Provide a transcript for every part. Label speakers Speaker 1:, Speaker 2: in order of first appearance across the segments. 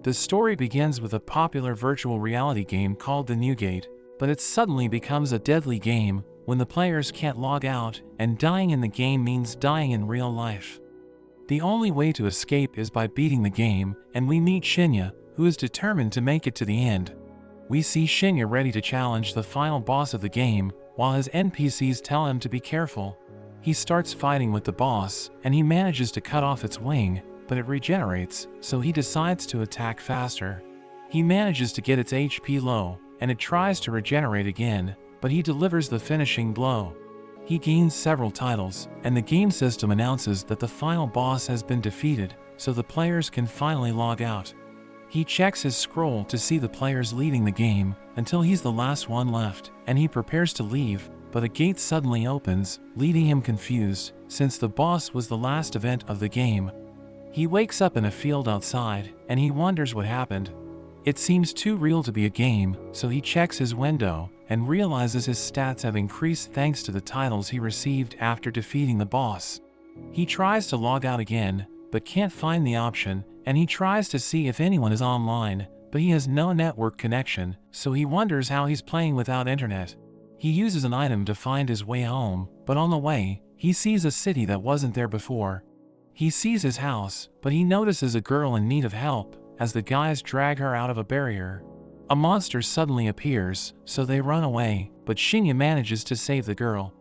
Speaker 1: The story begins with a popular virtual reality game called The Newgate, but it suddenly becomes a deadly game when the players can't log out, and dying in the game means dying in real life. The only way to escape is by beating the game, and we meet Shinya, who is determined to make it to the end. We see Shinya ready to challenge the final boss of the game, while his NPCs tell him to be careful. He starts fighting with the boss, and he manages to cut off its wing, but it regenerates, so he decides to attack faster. He manages to get its HP low, and it tries to regenerate again, but he delivers the finishing blow. He gains several titles, and the game system announces that the final boss has been defeated, so the players can finally log out. He checks his scroll to see the players leading the game, until he's the last one left, and he prepares to leave, but a gate suddenly opens, leaving him confused, since the boss was the last event of the game. He wakes up in a field outside, and he wonders what happened. It seems too real to be a game, so he checks his window, and realizes his stats have increased thanks to the titles he received after defeating the boss. He tries to log out again, but can't find the option, and he tries to see if anyone is online, but he has no network connection, so he wonders how he's playing without internet. He uses an item to find his way home, but on the way, he sees a city that wasn't there before. He sees his house, but he notices a girl in need of help, as the guys drag her out of a barrier. A monster suddenly appears, so they run away, but Shinya manages to save the girl.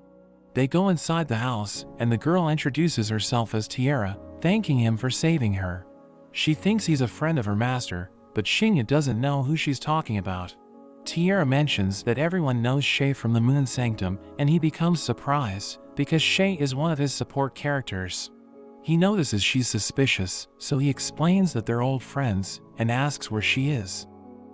Speaker 1: They go inside the house, and the girl introduces herself as Tiara, thanking him for saving her. She thinks he's a friend of her master, but Shinya doesn't know who she's talking about. Tiara mentions that everyone knows Shay from the Moon Sanctum, and he becomes surprised, because Shay is one of his support characters. He notices she's suspicious, so he explains that they're old friends, and asks where she is.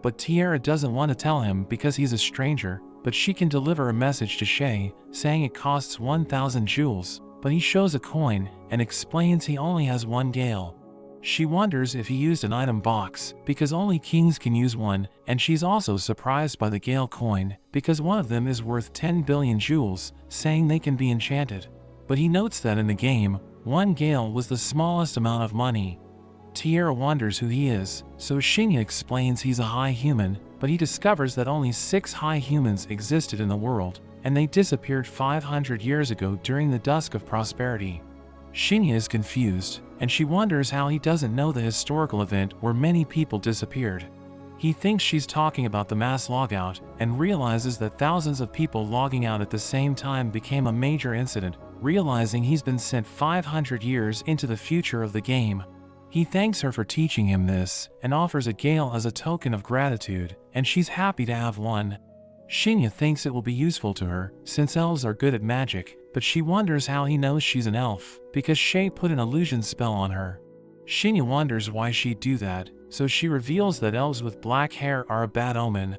Speaker 1: But Tiara doesn't want to tell him because he's a stranger, but she can deliver a message to Shay, saying it costs 1,000 jewels, but he shows a coin, and explains he only has one gale. She wonders if he used an item box, because only kings can use one, and she's also surprised by the gale coin, because one of them is worth 10 billion jewels, saying they can be enchanted. But he notes that in the game, 1 gale was the smallest amount of money. Tiara wonders who he is, so Shinya explains he's a high human, but he discovers that only 6 high humans existed in the world, and they disappeared 500 years ago during the dusk of prosperity. Shinya is confused, and she wonders how he doesn't know the historical event where many people disappeared. He thinks she's talking about the mass logout, and realizes that thousands of people logging out at the same time became a major incident, realizing he's been sent 500 years into the future of the game. He thanks her for teaching him this, and offers a gale as a token of gratitude, and she's happy to have one. Shinya thinks it will be useful to her, since elves are good at magic, but she wonders how he knows she's an elf, because Shay put an illusion spell on her. Shinya wonders why she'd do that, so she reveals that elves with black hair are a bad omen.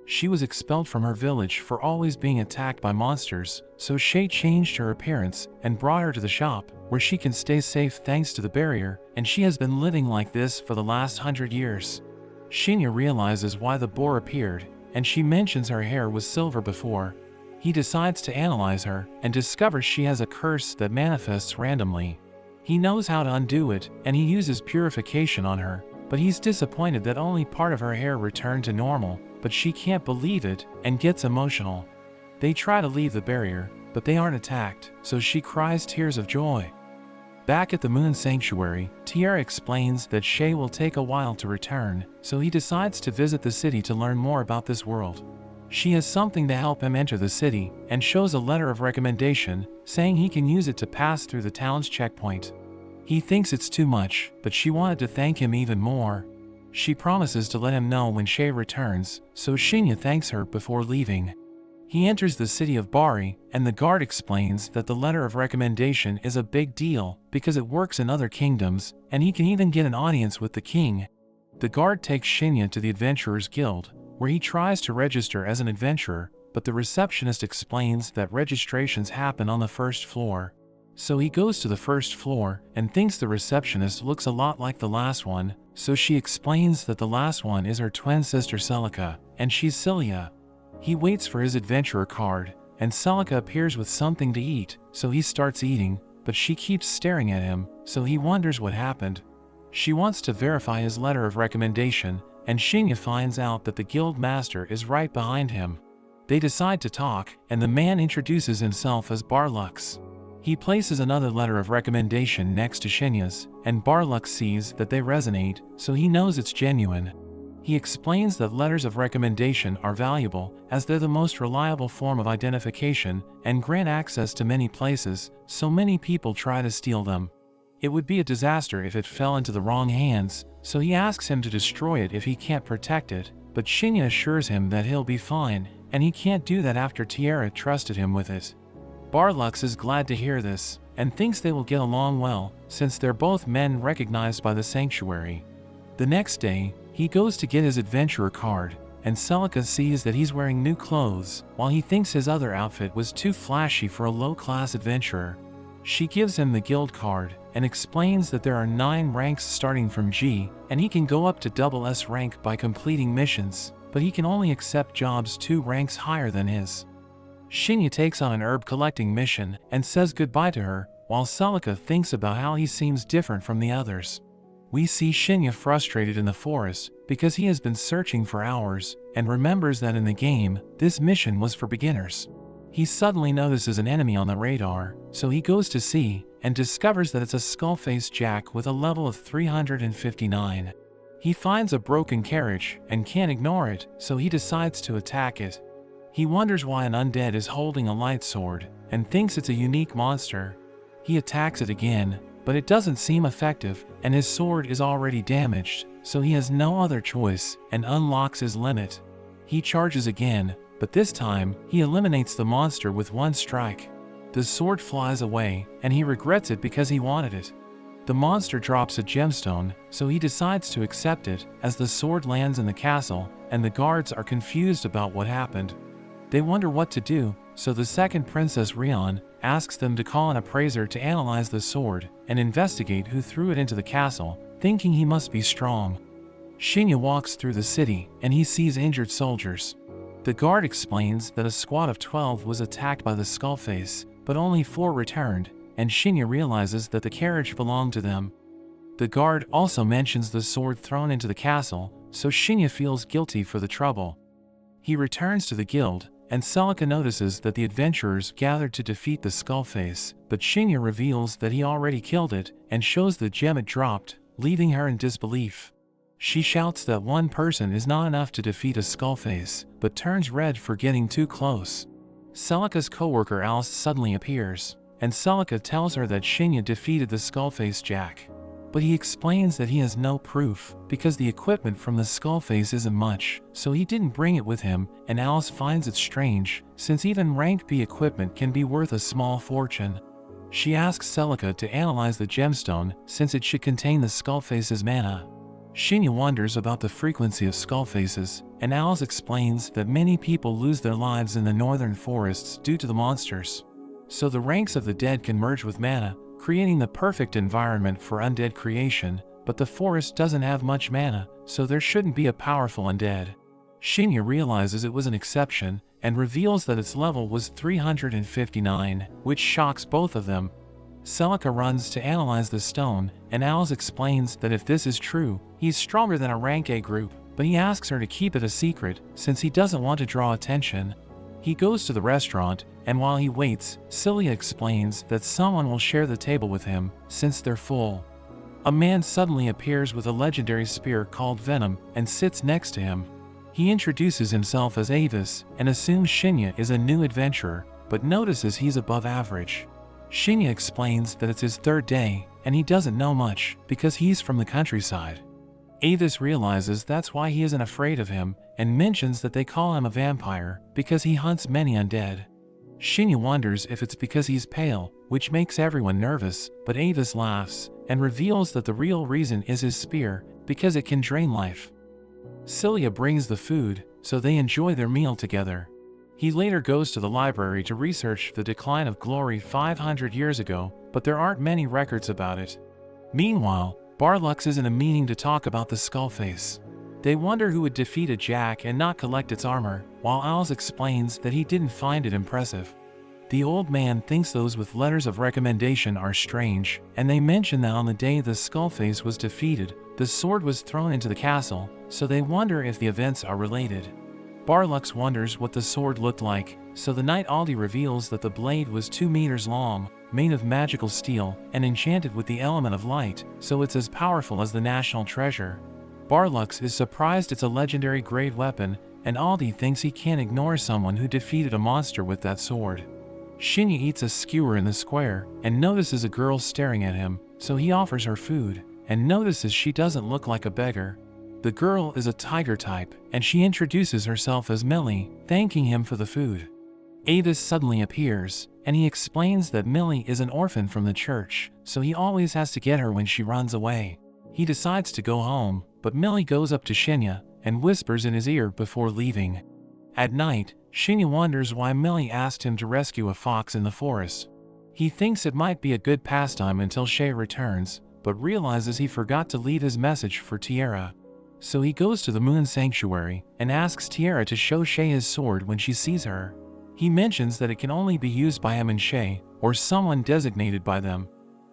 Speaker 1: She was expelled from her village for always being attacked by monsters, so Shay changed her appearance and brought her to the shop, where she can stay safe thanks to the barrier, and she has been living like this for the last 100 years. Shinya realizes why the boar appeared, and she mentions her hair was silver before. He decides to analyze her, and discovers she has a curse that manifests randomly. He knows how to undo it, and he uses purification on her, but he's disappointed that only part of her hair returned to normal, but she can't believe it, and gets emotional. They try to leave the barrier, but they aren't attacked, so she cries tears of joy. Back at the Moon Sanctuary, Tiara explains that Shay will take a while to return, so he decides to visit the city to learn more about this world. She has something to help him enter the city, and shows a letter of recommendation, saying he can use it to pass through the town's checkpoint. He thinks it's too much, but she wanted to thank him even more. She promises to let him know when Shay returns, so Shinya thanks her before leaving. He enters the city of Bari, and the guard explains that the letter of recommendation is a big deal, because it works in other kingdoms, and he can even get an audience with the king. The guard takes Shinya to the Adventurers Guild, where he tries to register as an adventurer, but the receptionist explains that registrations happen on the first floor. So he goes to the first floor, and thinks the receptionist looks a lot like the last one, so she explains that the last one is her twin sister Celica, and she's Cilia. He waits for his adventurer card, and Celica appears with something to eat, so he starts eating, but she keeps staring at him, so he wonders what happened. She wants to verify his letter of recommendation, and Shinya finds out that the guild master is right behind him. They decide to talk, and the man introduces himself as Barlux. He places another letter of recommendation next to Shinya's, and Barlux sees that they resonate, so he knows it's genuine. He explains that letters of recommendation are valuable as they're the most reliable form of identification and grant access to many places, so many people try to steal them. It would be a disaster if it fell into the wrong hands, so he asks him to destroy it if he can't protect it, but Shinya assures him that he'll be fine, and he can't do that after Tiara trusted him with it. Barlux is glad to hear this, and thinks they will get along well, since they're both men recognized by the sanctuary. The next day, he goes to get his adventurer card, and Celica sees that he's wearing new clothes, while he thinks his other outfit was too flashy for a low-class adventurer. She gives him the guild card, and explains that there are 9 ranks starting from G, and he can go up to double S rank by completing missions, but he can only accept jobs 2 ranks higher than his. Shinya takes on an herb collecting mission, and says goodbye to her, while Celica thinks about how he seems different from the others. We see Shinya frustrated in the forest because he has been searching for hours and remembers that in the game, this mission was for beginners. He suddenly notices an enemy on the radar, so he goes to see and discovers that it's a skullface jack with a level of 359. He finds a broken carriage and can't ignore it, so he decides to attack it. He wonders why an undead is holding a light sword and thinks it's a unique monster. He attacks it again, but it doesn't seem effective, and his sword is already damaged, so he has no other choice and unlocks his limit. He charges again, but this time, he eliminates the monster with 1 strike. The sword flies away, and he regrets it because he wanted it. The monster drops a gemstone, so he decides to accept it as the sword lands in the castle, and the guards are confused about what happened. They wonder what to do, so the second Princess Rion asks them to call an appraiser to analyze the sword and investigate who threw it into the castle, thinking he must be strong. Shinya walks through the city and he sees injured soldiers. The guard explains that a squad of 12 was attacked by the skullface, but only 4 returned, and Shinya realizes that the carriage belonged to them. The guard also mentions the sword thrown into the castle, so Shinya feels guilty for the trouble. He returns to the guild, and Celica notices that the adventurers gathered to defeat the skullface, but Shinya reveals that he already killed it and shows the gem it dropped, leaving her in disbelief. She shouts that one person is not enough to defeat a skullface, but turns red for getting too close. Celica's co-worker Alice suddenly appears, and Celica tells her that Shinya defeated the skullface jack. But he explains that he has no proof, because the equipment from the skullface isn't much, so he didn't bring it with him, and Alice finds it strange, since even rank B equipment can be worth a small fortune. She asks Celica to analyze the gemstone, since it should contain the skullface's mana. Shinya wonders about the frequency of skullfaces, and Alice explains that many people lose their lives in the northern forests due to the monsters. So the ranks of the dead can merge with mana, creating the perfect environment for undead creation, but the forest doesn't have much mana, so there shouldn't be a powerful undead. Shinya realizes it was an exception, and reveals that its level was 359, which shocks both of them. Celica runs to analyze the stone, and Alice explains that if this is true, he's stronger than a rank A group, but he asks her to keep it a secret, since he doesn't want to draw attention. He goes to the restaurant, and while he waits, Cilia explains that someone will share the table with him, since they're full. A man suddenly appears with a legendary spear called Venom, and sits next to him. He introduces himself as Avis, and assumes Shinya is a new adventurer, but notices he's above average. Shinya explains that it's his 3rd day, and he doesn't know much, because he's from the countryside. Avis realizes that's why he isn't afraid of him, and mentions that they call him a vampire, because he hunts many undead. Shinya wonders if it's because he's pale, which makes everyone nervous, but Avis laughs, and reveals that the real reason is his spear, because it can drain life. Cilia brings the food, so they enjoy their meal together. He later goes to the library to research the decline of glory 500 years ago, but there aren't many records about it. Meanwhile, Barlux is in a meeting to talk about the skullface. They wonder who would defeat a jack and not collect its armor, while Alice explains that he didn't find it impressive. The old man thinks those with letters of recommendation are strange, and they mention that on the day the skullface was defeated, the sword was thrown into the castle, so they wonder if the events are related. Barlux wonders what the sword looked like, so the knight Aldi reveals that the blade was 2 meters long, made of magical steel, and enchanted with the element of light, so it's as powerful as the national treasure. Barlux is surprised it's a legendary grade weapon, and Aldi thinks he can't ignore someone who defeated a monster with that sword. Shinya eats a skewer in the square, and notices a girl staring at him, so he offers her food, and notices she doesn't look like a beggar. The girl is a tiger type, and she introduces herself as Mellie, thanking him for the food. Avis suddenly appears, and he explains that Mellie is an orphan from the church, so he always has to get her when she runs away. He decides to go home, but Mellie goes up to Shinya, and whispers in his ear before leaving. At night, Shinya wonders why Mellie asked him to rescue a fox in the forest. He thinks it might be a good pastime until Shay returns, but realizes he forgot to leave his message for Tiara. So he goes to the moon sanctuary, and asks Tiara to show Shay his sword when she sees her. He mentions that it can only be used by him and Shay, or someone designated by them.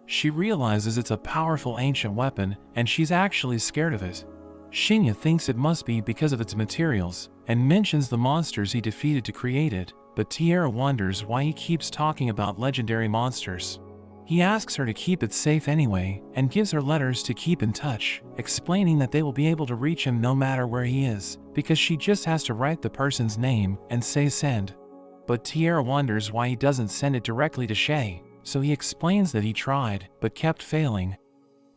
Speaker 1: She realizes it's a powerful ancient weapon, and she's actually scared of it. Shinya thinks it must be because of its materials, and mentions the monsters he defeated to create it, but Tiara wonders why he keeps talking about legendary monsters. He asks her to keep it safe anyway, and gives her letters to keep in touch, explaining that they will be able to reach him no matter where he is, because she just has to write the person's name and say send. But Tiara wonders why he doesn't send it directly to Shay, so he explains that he tried, but kept failing.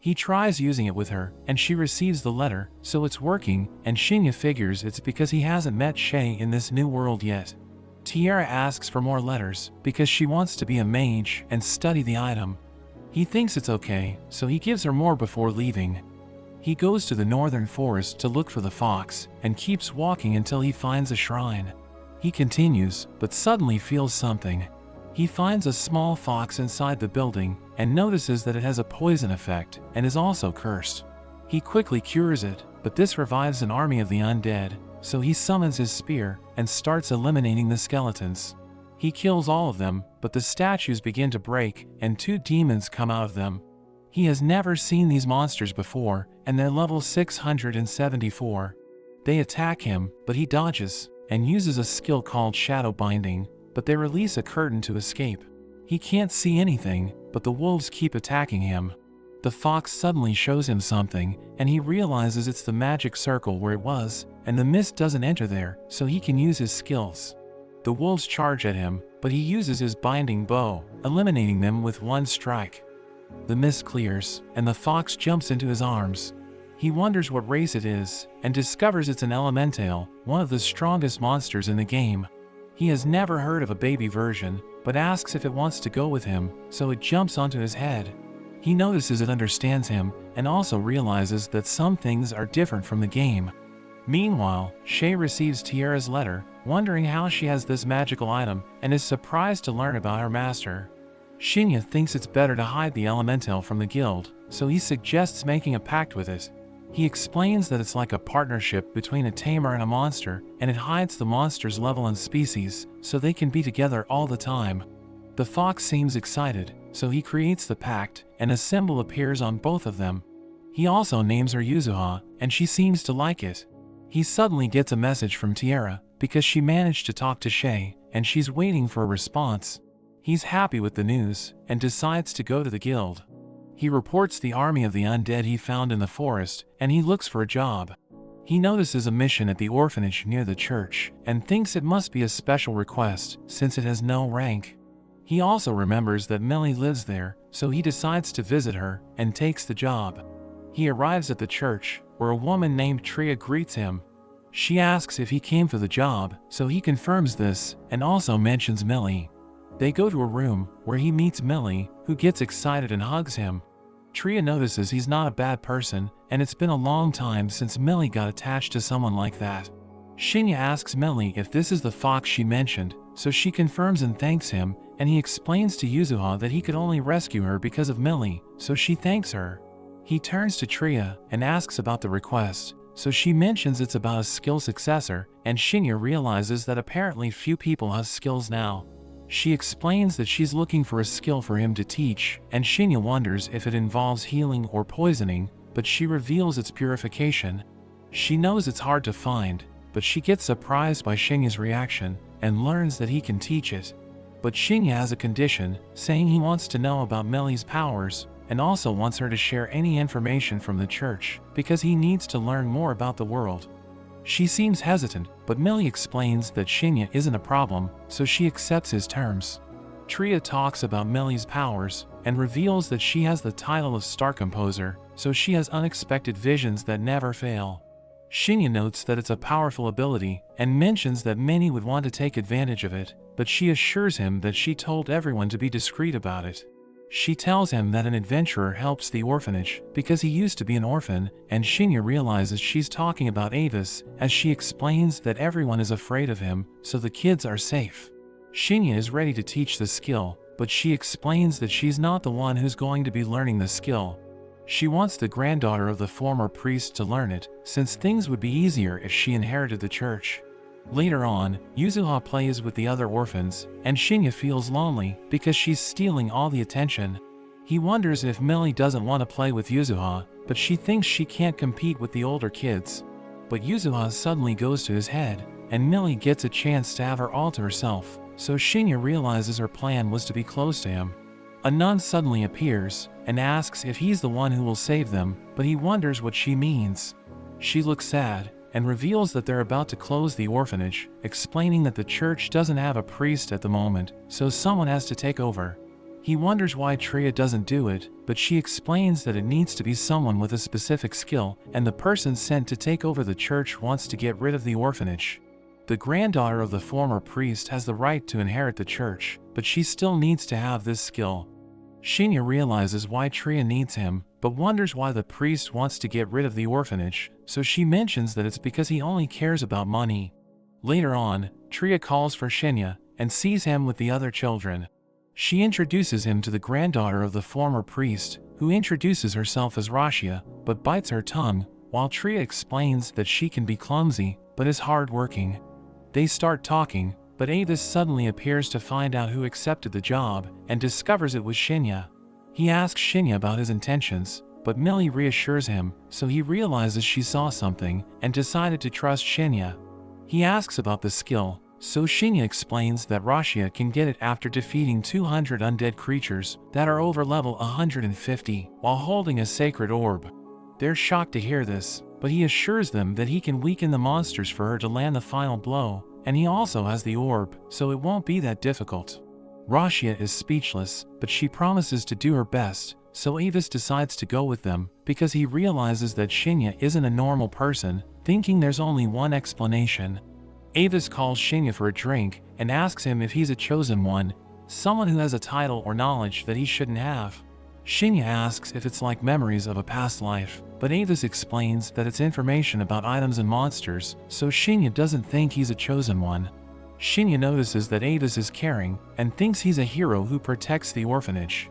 Speaker 1: He tries using it with her, and she receives the letter, so it's working, and Shinya figures it's because he hasn't met Shay in this new world yet. Tiara asks for more letters, because she wants to be a mage and study the item. He thinks it's okay, so he gives her more before leaving. He goes to the northern forest to look for the fox, and keeps walking until he finds a shrine. He continues, but suddenly feels something. He finds a small fox inside the building, and notices that it has a poison effect, and is also cursed. He quickly cures it, but this revives an army of the undead, so he summons his spear, and starts eliminating the skeletons. He kills all of them, but the statues begin to break, and 2 demons come out of them. He has never seen these monsters before, and they're level 674. They attack him, but he dodges, and uses a skill called shadow binding, but they release a curtain to escape. He can't see anything, but the wolves keep attacking him. The fox suddenly shows him something, and he realizes it's the magic circle where it was, and the mist doesn't enter there, so he can use his skills. The wolves charge at him, but he uses his binding bow, eliminating them with 1 strike. The mist clears, and the fox jumps into his arms. He wonders what race it is, and discovers it's an elemental, one of the strongest monsters in the game. He has never heard of a baby version, but asks if it wants to go with him, so it jumps onto his head. He notices it understands him, and also realizes that some things are different from the game. Meanwhile, Shay receives Tiara's letter, wondering how she has this magical item, and is surprised to learn about her master. Shinya thinks it's better to hide the elemental from the guild, so he suggests making a pact with it. He explains that it's like a partnership between a tamer and a monster, and it hides the monster's level and species, so they can be together all the time. The fox seems excited, so he creates the pact, and a symbol appears on both of them. He also names her Yuzuha, and she seems to like it. He suddenly gets a message from Tiara, because she managed to talk to Shay, and she's waiting for a response. He's happy with the news, and decides to go to the guild. He reports the army of the undead he found in the forest, and he looks for a job. He notices a mission at the orphanage near the church, and thinks it must be a special request, since it has no rank. He also remembers that Mellie lives there, so he decides to visit her, and takes the job. He arrives at the church, where a woman named Tria greets him. She asks if he came for the job, so he confirms this, and also mentions Mellie. They go to a room, where he meets Mellie, who gets excited and hugs him. Tria notices he's not a bad person, and it's been a long time since Mellie got attached to someone like that. Shinya asks Mellie if this is the fox she mentioned, so she confirms and thanks him, and he explains to Yuzuha that he could only rescue her because of Mellie, so she thanks her. He turns to Tria and asks about the request, so she mentions it's about a skill successor, and Shinya realizes that apparently few people have skills now. She explains that she's looking for a skill for him to teach, and Shinya wonders if it involves healing or poisoning, but she reveals its purification. She knows it's hard to find, but she gets surprised by Shinya's reaction and learns that he can teach it. But Shinya has a condition, saying he wants to know about Mellie's powers and also wants her to share any information from the church because he needs to learn more about the world. She seems hesitant, but Mellie explains that Shinya isn't a problem, so she accepts his terms. Tria talks about Mellie's powers and reveals that she has the title of Star Composer, so she has unexpected visions that never fail. Shinya notes that it's a powerful ability and mentions that many would want to take advantage of it, but she assures him that she told everyone to be discreet about it. She tells him that an adventurer helps the orphanage because he used to be an orphan, and Shinya realizes she's talking about Avis as she explains that everyone is afraid of him, so the kids are safe. Shinya is ready to teach the skill, but she explains that she's not the one who's going to be learning the skill. She wants the granddaughter of the former priest to learn it, since things would be easier if she inherited the church. Later on, Yuzuha plays with the other orphans, and Shinya feels lonely because she's stealing all the attention. He wonders if Mellie doesn't want to play with Yuzuha, but she thinks she can't compete with the older kids. But Yuzuha suddenly goes to his head, and Mellie gets a chance to have her all to herself, so Shinya realizes her plan was to be close to him. A nun suddenly appears and asks if he's the one who will save them, but he wonders what she means. She looks sad and reveals that they're about to close the orphanage, explaining that the church doesn't have a priest at the moment, so someone has to take over. He wonders why Tria doesn't do it, but she explains that it needs to be someone with a specific skill, and the person sent to take over the church wants to get rid of the orphanage. The granddaughter of the former priest has the right to inherit the church, but she still needs to have this skill. Shinya realizes why Tria needs him, but wonders why the priest wants to get rid of the orphanage, so she mentions that it's because he only cares about money. Later on, Tria calls for Shinya and sees him with the other children. She introduces him to the granddaughter of the former priest, who introduces herself as Rashia, but bites her tongue, while Tria explains that she can be clumsy, but is hard-working. They start talking, but Avis suddenly appears to find out who accepted the job, and discovers it was Shinya. He asks Shinya about his intentions, but Mellie reassures him, so he realizes she saw something, and decided to trust Shinya. He asks about the skill, so Shinya explains that Rashia can get it after defeating 200 undead creatures that are over level 150, while holding a sacred orb. They're shocked to hear this, but he assures them that he can weaken the monsters for her to land the final blow, and he also has the orb, so it won't be that difficult. Rashia is speechless, but she promises to do her best, so Avis decides to go with them, because he realizes that Shinya isn't a normal person, thinking there's only one explanation. Avis calls Shinya for a drink, and asks him if he's a chosen one, someone who has a title or knowledge that he shouldn't have. Shinya asks if it's like memories of a past life, but Avis explains that it's information about items and monsters, so Shinya doesn't think he's a chosen one. Shinya notices that Avis is caring, and thinks he's a hero who protects the orphanage.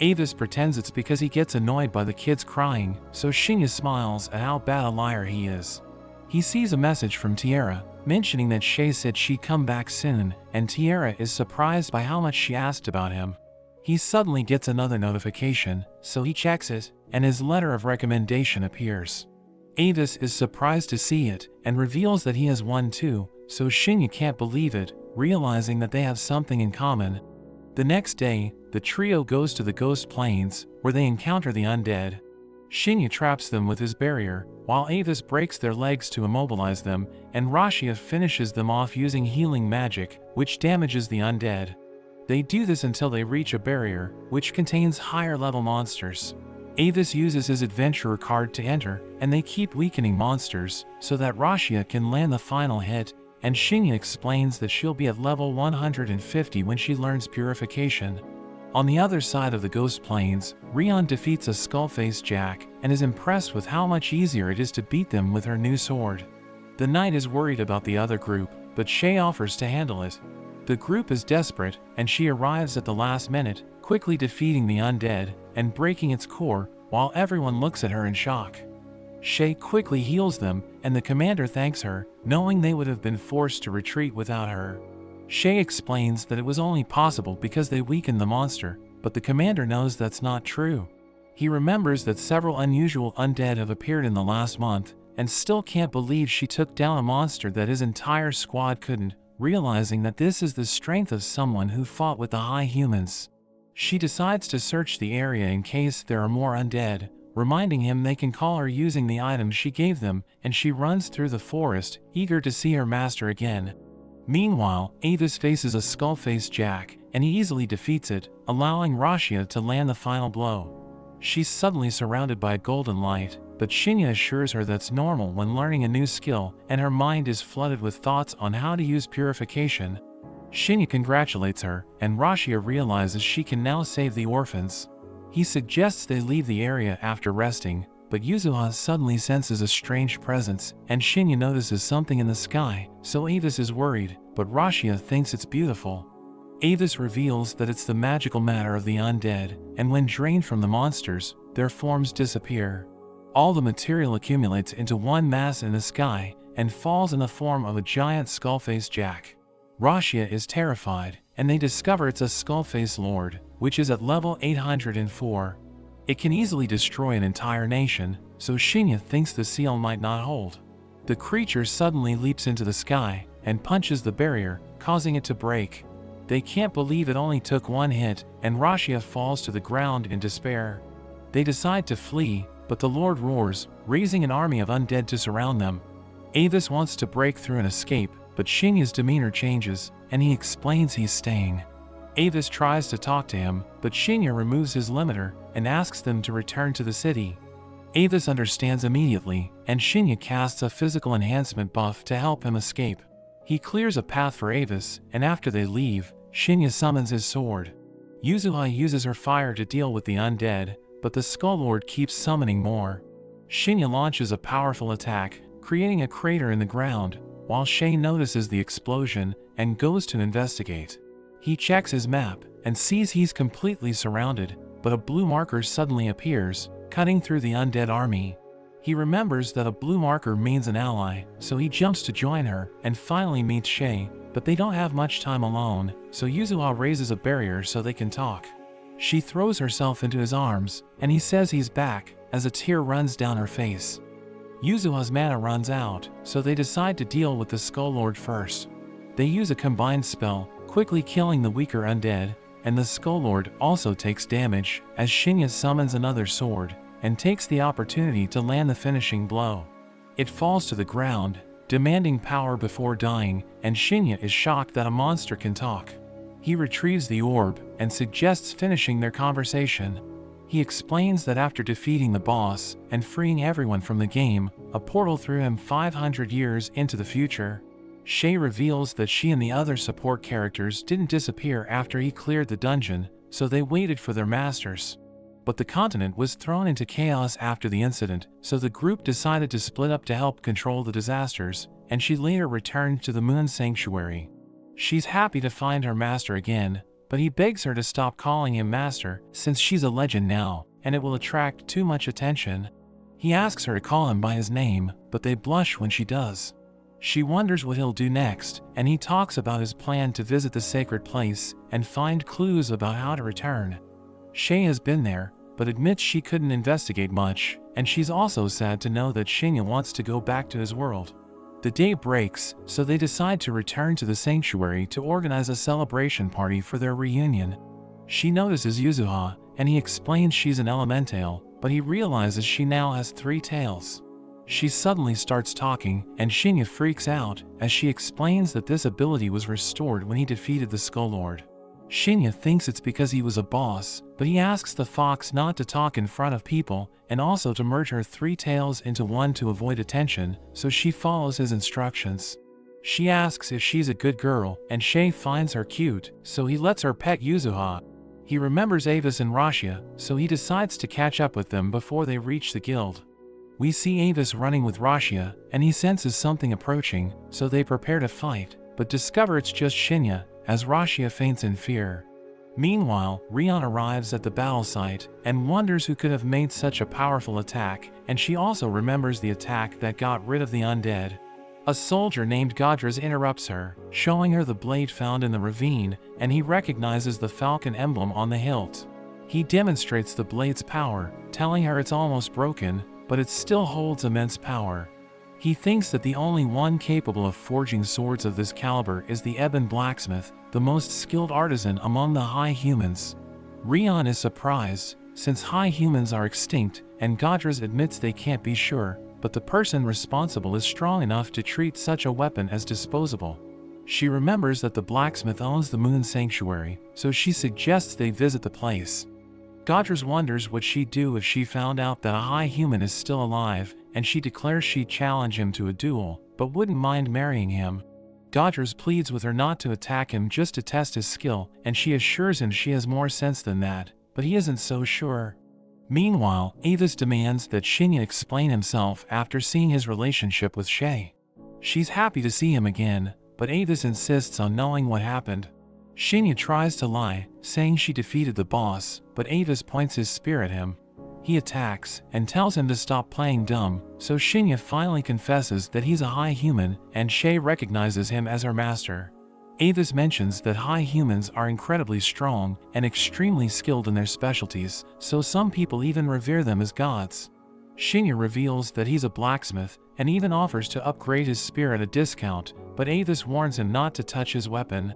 Speaker 1: Avis pretends it's because he gets annoyed by the kids crying, so Shinya smiles at how bad a liar he is. He sees a message from Tiara, mentioning that Shay said she'd come back soon, and Tiara is surprised by how much she asked about him. He suddenly gets another notification, so he checks it, and his letter of recommendation appears. Avis is surprised to see it, and reveals that he has one too, so Shinya can't believe it, realizing that they have something in common. The next day, the trio goes to the Ghost Plains, where they encounter the undead. Shinya traps them with his barrier, while Avis breaks their legs to immobilize them, and Rashia finishes them off using healing magic, which damages the undead. They do this until they reach a barrier, which contains higher-level monsters. Avis uses his adventurer card to enter, and they keep weakening monsters, so that Rashia can land the final hit, and Shinya explains that she'll be at level 150 when she learns purification. On the other side of the Ghost Plains, Rion defeats a skullface Jack, and is impressed with how much easier it is to beat them with her new sword. The knight is worried about the other group, but Shay offers to handle it. The group is desperate, and she arrives at the last minute, quickly defeating the undead, and breaking its core, while everyone looks at her in shock. Shay quickly heals them, and the commander thanks her, knowing they would have been forced to retreat without her. Shay explains that it was only possible because they weakened the monster, but the commander knows that's not true. He remembers that several unusual undead have appeared in the last month, and still can't believe she took down a monster that his entire squad couldn't, realizing that this is the strength of someone who fought with the high humans. She decides to search the area in case there are more undead, reminding him they can call her using the items she gave them, and she runs through the forest, eager to see her master again. Meanwhile, Avis faces a skullface Jack, and he easily defeats it, allowing Rashia to land the final blow. She's suddenly surrounded by golden light, but Shinya assures her that's normal when learning a new skill, and her mind is flooded with thoughts on how to use purification. Shinya congratulates her, and Rashia realizes she can now save the orphans. He suggests they leave the area after resting, but Yuzuha suddenly senses a strange presence, and Shinya notices something in the sky, so Avis is worried, but Rashia thinks it's beautiful. Avis reveals that it's the magical matter of the undead, and when drained from the monsters, their forms disappear. All the material accumulates into one mass in the sky, and falls in the form of a giant skullface Jack. Rashia is terrified, and they discover it's a skullface lord, which is at level 804. It can easily destroy an entire nation, so Shinya thinks the seal might not hold. The creature suddenly leaps into the sky, and punches the barrier, causing it to break. They can't believe it only took one hit, and Rashia falls to the ground in despair. They decide to flee, but the Lord roars, raising an army of undead to surround them. Avis wants to break through and escape, but Shinya's demeanor changes, and he explains he's staying. Avis tries to talk to him, but Shinya removes his limiter, and asks them to return to the city. Avis understands immediately, and Shinya casts a physical enhancement buff to help him escape. He clears a path for Avis, and after they leave, Shinya summons his sword. Yuzuha uses her fire to deal with the undead, but the Skull Lord keeps summoning more. Shinya launches a powerful attack, creating a crater in the ground, while Shay notices the explosion and goes to investigate. He checks his map and sees he's completely surrounded, but a blue marker suddenly appears, cutting through the undead army. He remembers that a blue marker means an ally, so he jumps to join her and finally meets Shay, but they don't have much time alone, so Yuzuha raises a barrier so they can talk. She throws herself into his arms, and he says he's back, as a tear runs down her face. Yuzuha's mana runs out, so they decide to deal with the Skull Lord first. They use a combined spell, quickly killing the weaker undead, and the Skull Lord also takes damage, as Shinya summons another sword, and takes the opportunity to land the finishing blow. It falls to the ground, demanding power before dying, and Shinya is shocked that a monster can talk. He retrieves the orb, and suggests finishing their conversation. He explains that after defeating the boss, and freeing everyone from the game, a portal threw him 500 years into the future. Shay reveals that she and the other support characters didn't disappear after he cleared the dungeon, so they waited for their masters. But the continent was thrown into chaos after the incident, so the group decided to split up to help control the disasters, and she later returned to the Moon Sanctuary. She's happy to find her master again, but he begs her to stop calling him master since she's a legend now, and it will attract too much attention. He asks her to call him by his name, but they blush when she does. She wonders what he'll do next, and he talks about his plan to visit the sacred place and find clues about how to return. Shay has been there, but admits she couldn't investigate much, and she's also sad to know that Shinya wants to go back to his world. The day breaks, so they decide to return to the sanctuary to organize a celebration party for their reunion. She notices Yuzuha, and he explains she's an elemental, but he realizes she now has 3 tails. She suddenly starts talking, and Shinya freaks out, as she explains that this ability was restored when he defeated the Skull Lord. Shinya thinks it's because he was a boss, but he asks the fox not to talk in front of people, and also to merge her 3 tails into one to avoid attention, so she follows his instructions. She asks if she's a good girl, and Shay finds her cute, so he lets her pet Yuzuha. He remembers Avis and Rashia, so he decides to catch up with them before they reach the guild. We see Avis running with Rashia, and he senses something approaching, so they prepare to fight, but discover it's just Shinya, as Rashia faints in fear. Meanwhile, Rion arrives at the battle site, and wonders who could have made such a powerful attack, and she also remembers the attack that got rid of the undead. A soldier named Godras interrupts her, showing her the blade found in the ravine, and he recognizes the falcon emblem on the hilt. He demonstrates the blade's power, telling her it's almost broken, but it still holds immense power. He thinks that the only one capable of forging swords of this caliber is the ebon blacksmith, the most skilled artisan among the high humans. Rion is surprised, since high humans are extinct, and Godras admits they can't be sure, but the person responsible is strong enough to treat such a weapon as disposable. She remembers that the blacksmith owns the Moon Sanctuary, so she suggests they visit the place. Godras wonders what she'd do if she found out that a high human is still alive, and she declares she'd challenge him to a duel, but wouldn't mind marrying him. Godras pleads with her not to attack him just to test his skill, and she assures him she has more sense than that, but he isn't so sure. Meanwhile, Avis demands that Shinya explain himself after seeing his relationship with Shay. She's happy to see him again, but Avis insists on knowing what happened. Shinya tries to lie, saying she defeated the boss, but Avis points his spear at him. He attacks, and tells him to stop playing dumb, so Shinya finally confesses that he's a high human, and Shay recognizes him as her master. Avis mentions that high humans are incredibly strong, and extremely skilled in their specialties, so some people even revere them as gods. Shinya reveals that he's a blacksmith, and even offers to upgrade his spear at a discount, but Avis warns him not to touch his weapon.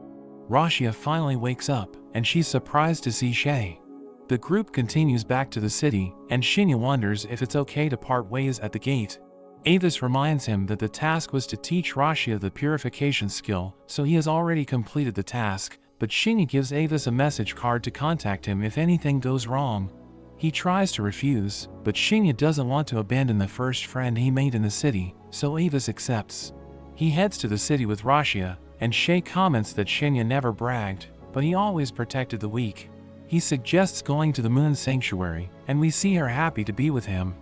Speaker 1: Rashia finally wakes up, and she's surprised to see Shay. The group continues back to the city, and Shinya wonders if it's okay to part ways at the gate. Avis reminds him that the task was to teach Rashia the purification skill, so he has already completed the task, but Shinya gives Avis a message card to contact him if anything goes wrong. He tries to refuse, but Shinya doesn't want to abandon the first friend he made in the city, so Avis accepts. He heads to the city with Rashia, and Shay comments that Shinya never bragged, but he always protected the weak. He suggests going to the Moon Sanctuary, and we see her happy to be with him.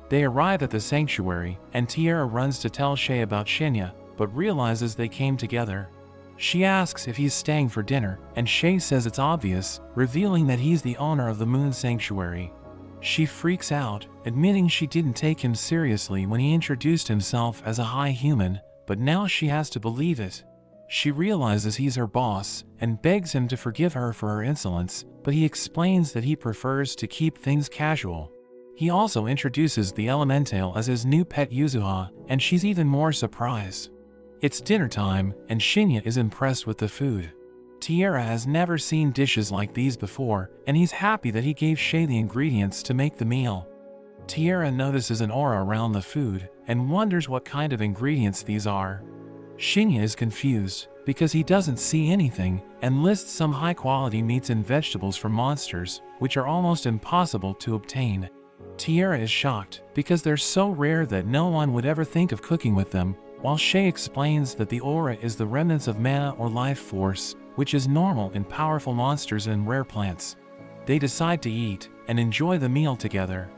Speaker 1: They arrive at the sanctuary, and Tiara runs to tell Shay about Shinya, but realizes they came together. She asks if he's staying for dinner, and Shay says it's obvious, revealing that he's the owner of the Moon Sanctuary. She freaks out, admitting she didn't take him seriously when he introduced himself as a high human, but now she has to believe it. She realizes he's her boss, and begs him to forgive her for her insolence, but he explains that he prefers to keep things casual. He also introduces the Elemental as his new pet Yuzuha, and she's even more surprised. It's dinner time, and Shinya is impressed with the food. Tiara has never seen dishes like these before, and he's happy that he gave Shay the ingredients to make the meal. Tiara notices an aura around the food, and wonders what kind of ingredients these are. Shinya is confused, because he doesn't see anything, and lists some high-quality meats and vegetables for monsters, which are almost impossible to obtain. Tiara is shocked, because they're so rare that no one would ever think of cooking with them, while Shay explains that the aura is the remnants of mana or life force, which is normal in powerful monsters and rare plants. They decide to eat, and enjoy the meal together.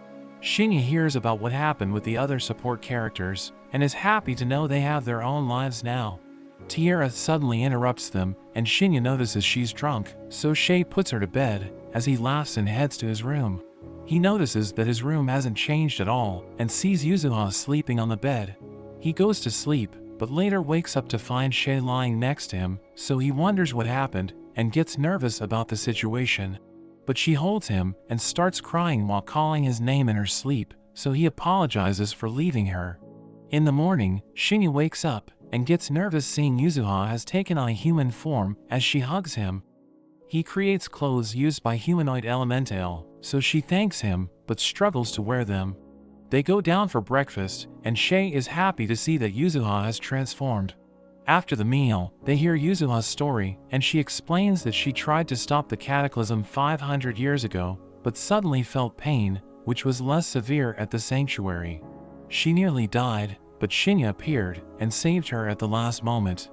Speaker 1: Shinya hears about what happened with the other support characters, and is happy to know they have their own lives now. Tiara suddenly interrupts them, and Shinya notices she's drunk, so Shay puts her to bed, as he laughs and heads to his room. He notices that his room hasn't changed at all, and sees Yuzuha sleeping on the bed. He goes to sleep, but later wakes up to find Shay lying next to him, so he wonders what happened, and gets nervous about the situation. But she holds him, and starts crying while calling his name in her sleep, so he apologizes for leaving her. In the morning, Shinya wakes up, and gets nervous seeing Yuzuha has taken on a human form as she hugs him. He creates clothes used by humanoid elemental, so she thanks him, but struggles to wear them. They go down for breakfast, and Shay is happy to see that Yuzuha has transformed. After the meal, they hear Yuzuha's story, and she explains that she tried to stop the cataclysm 500 years ago, but suddenly felt pain, which was less severe at the sanctuary. She nearly died, but Shinya appeared, and saved her at the last moment.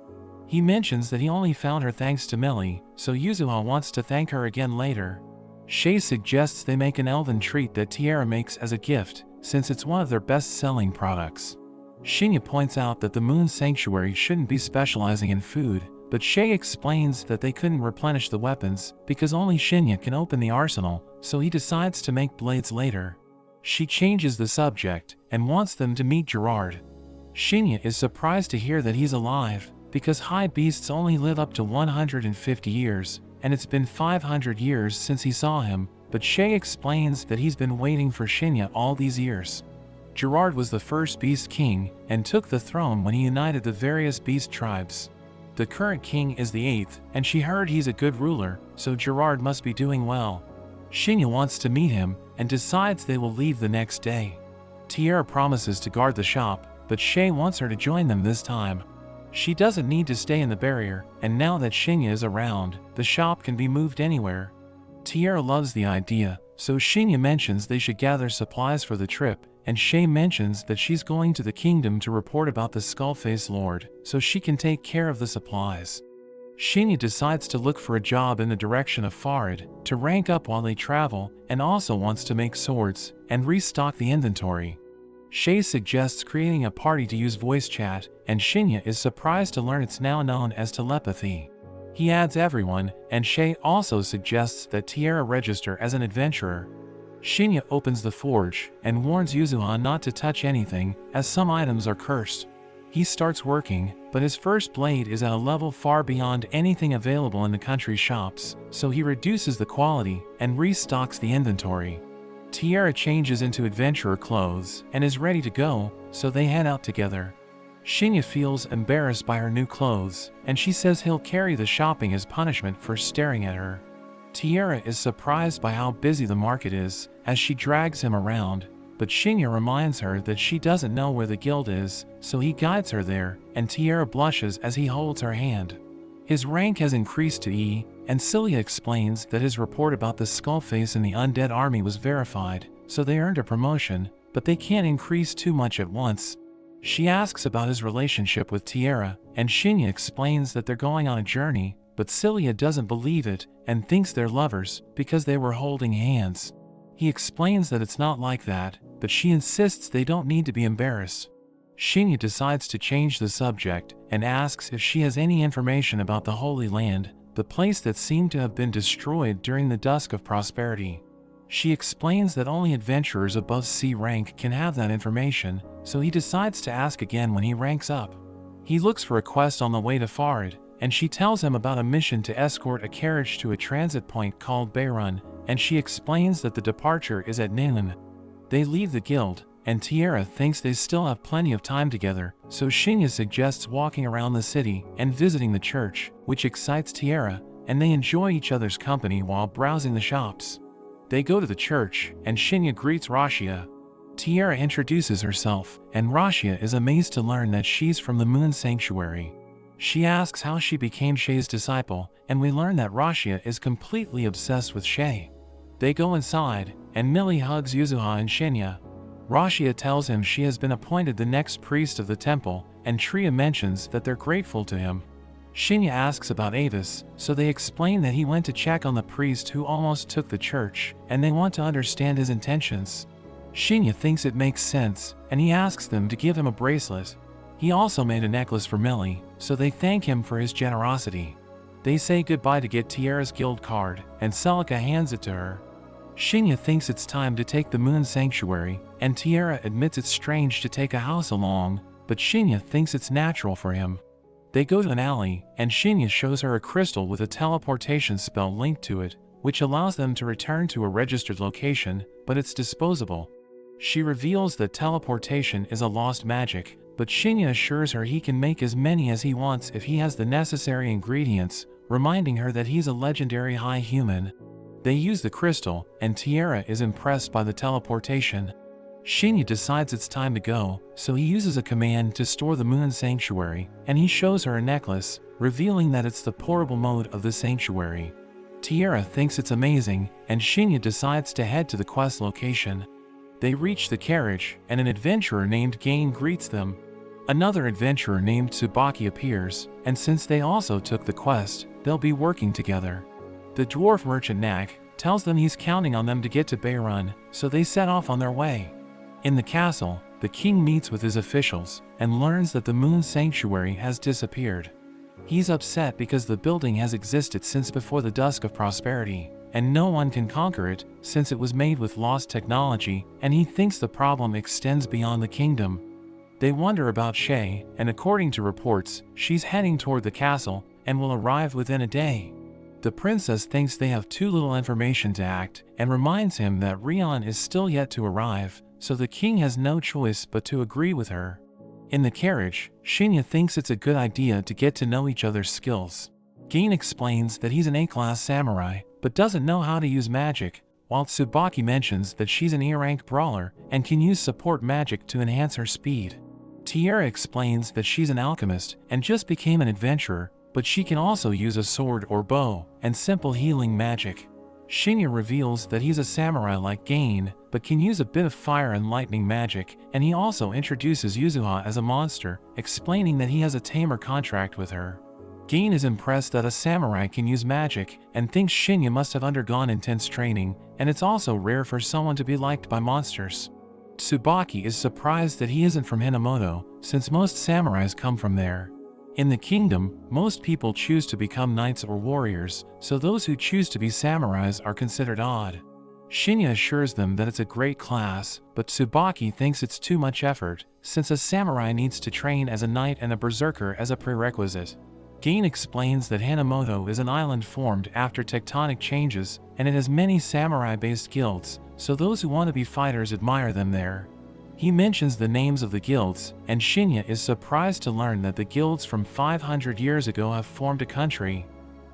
Speaker 1: He mentions that he only found her thanks to Mellie, so Yuzuha wants to thank her again later. Shay suggests they make an elven treat that Tiara makes as a gift, since it's one of their best-selling products. Shinya points out that the Moon Sanctuary shouldn't be specializing in food, but Shay explains that they couldn't replenish the weapons because only Shinya can open the arsenal, so he decides to make blades later. She changes the subject and wants them to meet Gerard. Shinya is surprised to hear that he's alive, because high beasts only live up to 150 years, and it's been 500 years since he saw him, but Shay explains that he's been waiting for Shinya all these years. Gerard was the first beast king, and took the throne when he united the various beast tribes. The current king is the 8th, and she heard he's a good ruler, so Gerard must be doing well. Shinya wants to meet him, and decides they will leave the next day. Tiara promises to guard the shop, but Shay wants her to join them this time. She doesn't need to stay in the barrier, and now that Shinya is around, the shop can be moved anywhere. Tiara loves the idea, so Shinya mentions they should gather supplies for the trip, and Shay mentions that she's going to the kingdom to report about the skullface lord, so she can take care of the supplies. Shinya decides to look for a job in the direction of Farid, to rank up while they travel, and also wants to make swords, and restock the inventory. Shay suggests creating a party to use voice chat, and Shinya is surprised to learn it's now known as telepathy. He adds everyone, and Shay also suggests that Tiara register as an adventurer. Shinya opens the forge, and warns Yuzuha not to touch anything, as some items are cursed. He starts working, but his first blade is at a level far beyond anything available in the country shops, so he reduces the quality, and restocks the inventory. Tiara changes into adventurer clothes, and is ready to go, so they head out together. Shinya feels embarrassed by her new clothes, and she says he'll carry the shopping as punishment for staring at her. Tiara is surprised by how busy the market is, as she drags him around, but Shinya reminds her that she doesn't know where the guild is, so he guides her there, and Tiara blushes as he holds her hand. His rank has increased to E, and Celia explains that his report about the skullface in the undead army was verified, so they earned a promotion, but they can't increase too much at once. She asks about his relationship with Tiara, and Shinya explains that they're going on a journey, but Celia doesn't believe it, and thinks they're lovers, because they were holding hands. He explains that it's not like that, but she insists they don't need to be embarrassed. Shinya decides to change the subject, and asks if she has any information about the Holy Land, the place that seemed to have been destroyed during the Dusk of Prosperity. She explains that only adventurers above C rank can have that information, so he decides to ask again when he ranks up. He looks for a quest on the way to Farid, and she tells him about a mission to escort a carriage to a transit point called Beirun, and she explains that the departure is at noon. They leave the guild, and Tiara thinks they still have plenty of time together, so Shinya suggests walking around the city and visiting the church, which excites Tiara, and they enjoy each other's company while browsing the shops. They go to the church, and Shinya greets Rashia. Tiara introduces herself, and Rashia is amazed to learn that she's from the Moon Sanctuary. She asks how she became Shay's disciple, and we learn that Rashia is completely obsessed with Shay. They go inside, and Mellie hugs Yuzuha and Shinya. Rashia tells him she has been appointed the next priest of the temple, and Tria mentions that they're grateful to him. Shinya asks about Avis, so they explain that he went to check on the priest who almost took the church, and they want to understand his intentions. Shinya thinks it makes sense, and he asks them to give him a bracelet. He also made a necklace for Mellie, so they thank him for his generosity. They say goodbye to get Tiara's guild card, and Celica hands it to her. Shinya thinks it's time to take the Moon Sanctuary, and Tiara admits it's strange to take a house along, but Shinya thinks it's natural for him. They go to an alley, and Shinya shows her a crystal with a teleportation spell linked to it, which allows them to return to a registered location, but it's disposable. She reveals that teleportation is a lost magic, but Shinya assures her he can make as many as he wants if he has the necessary ingredients, reminding her that he's a legendary high human. They use the crystal, and Tiara is impressed by the teleportation. Shinya decides it's time to go, so he uses a command to store the Moon Sanctuary, and he shows her a necklace, revealing that it's the portable mode of the sanctuary. Tiara thinks it's amazing, and Shinya decides to head to the quest location. They reach the carriage, and an adventurer named Gain greets them. Another adventurer named Tsubaki appears, and since they also took the quest, they'll be working together. The dwarf merchant Nak tells them he's counting on them to get to Beirun, so they set off on their way. In the castle, the king meets with his officials, and learns that the Moon Sanctuary has disappeared. He's upset because the building has existed since before the Dusk of Prosperity, and no one can conquer it, since it was made with lost technology, and he thinks the problem extends beyond the kingdom. They wonder about Shay, and according to reports, she's heading toward the castle and will arrive within a day. The princess thinks they have too little information to act and reminds him that Rion is still yet to arrive, so the king has no choice but to agree with her. In the carriage, Shinya thinks it's a good idea to get to know each other's skills. Gain explains that he's an A-class samurai, but doesn't know how to use magic, while Tsubaki mentions that she's an E-rank brawler and can use support magic to enhance her speed. Tiara explains that she's an alchemist and just became an adventurer, but she can also use a sword or bow and simple healing magic. Shinya reveals that he's a samurai like Gain, but can use a bit of fire and lightning magic, and he also introduces Yuzuha as a monster, explaining that he has a tamer contract with her. Gain is impressed that a samurai can use magic and thinks Shinya must have undergone intense training, and it's also rare for someone to be liked by monsters. Tsubaki is surprised that he isn't from Hinamoto, since most samurais come from there. In the kingdom, most people choose to become knights or warriors, so those who choose to be samurais are considered odd. Shinya assures them that it's a great class, but Tsubaki thinks it's too much effort, since a samurai needs to train as a knight and a berserker as a prerequisite. Gain explains that Hinamoto is an island formed after tectonic changes, and it has many samurai-based guilds, so those who want to be fighters admire them there. He mentions the names of the guilds, and Shinya is surprised to learn that the guilds from 500 years ago have formed a country.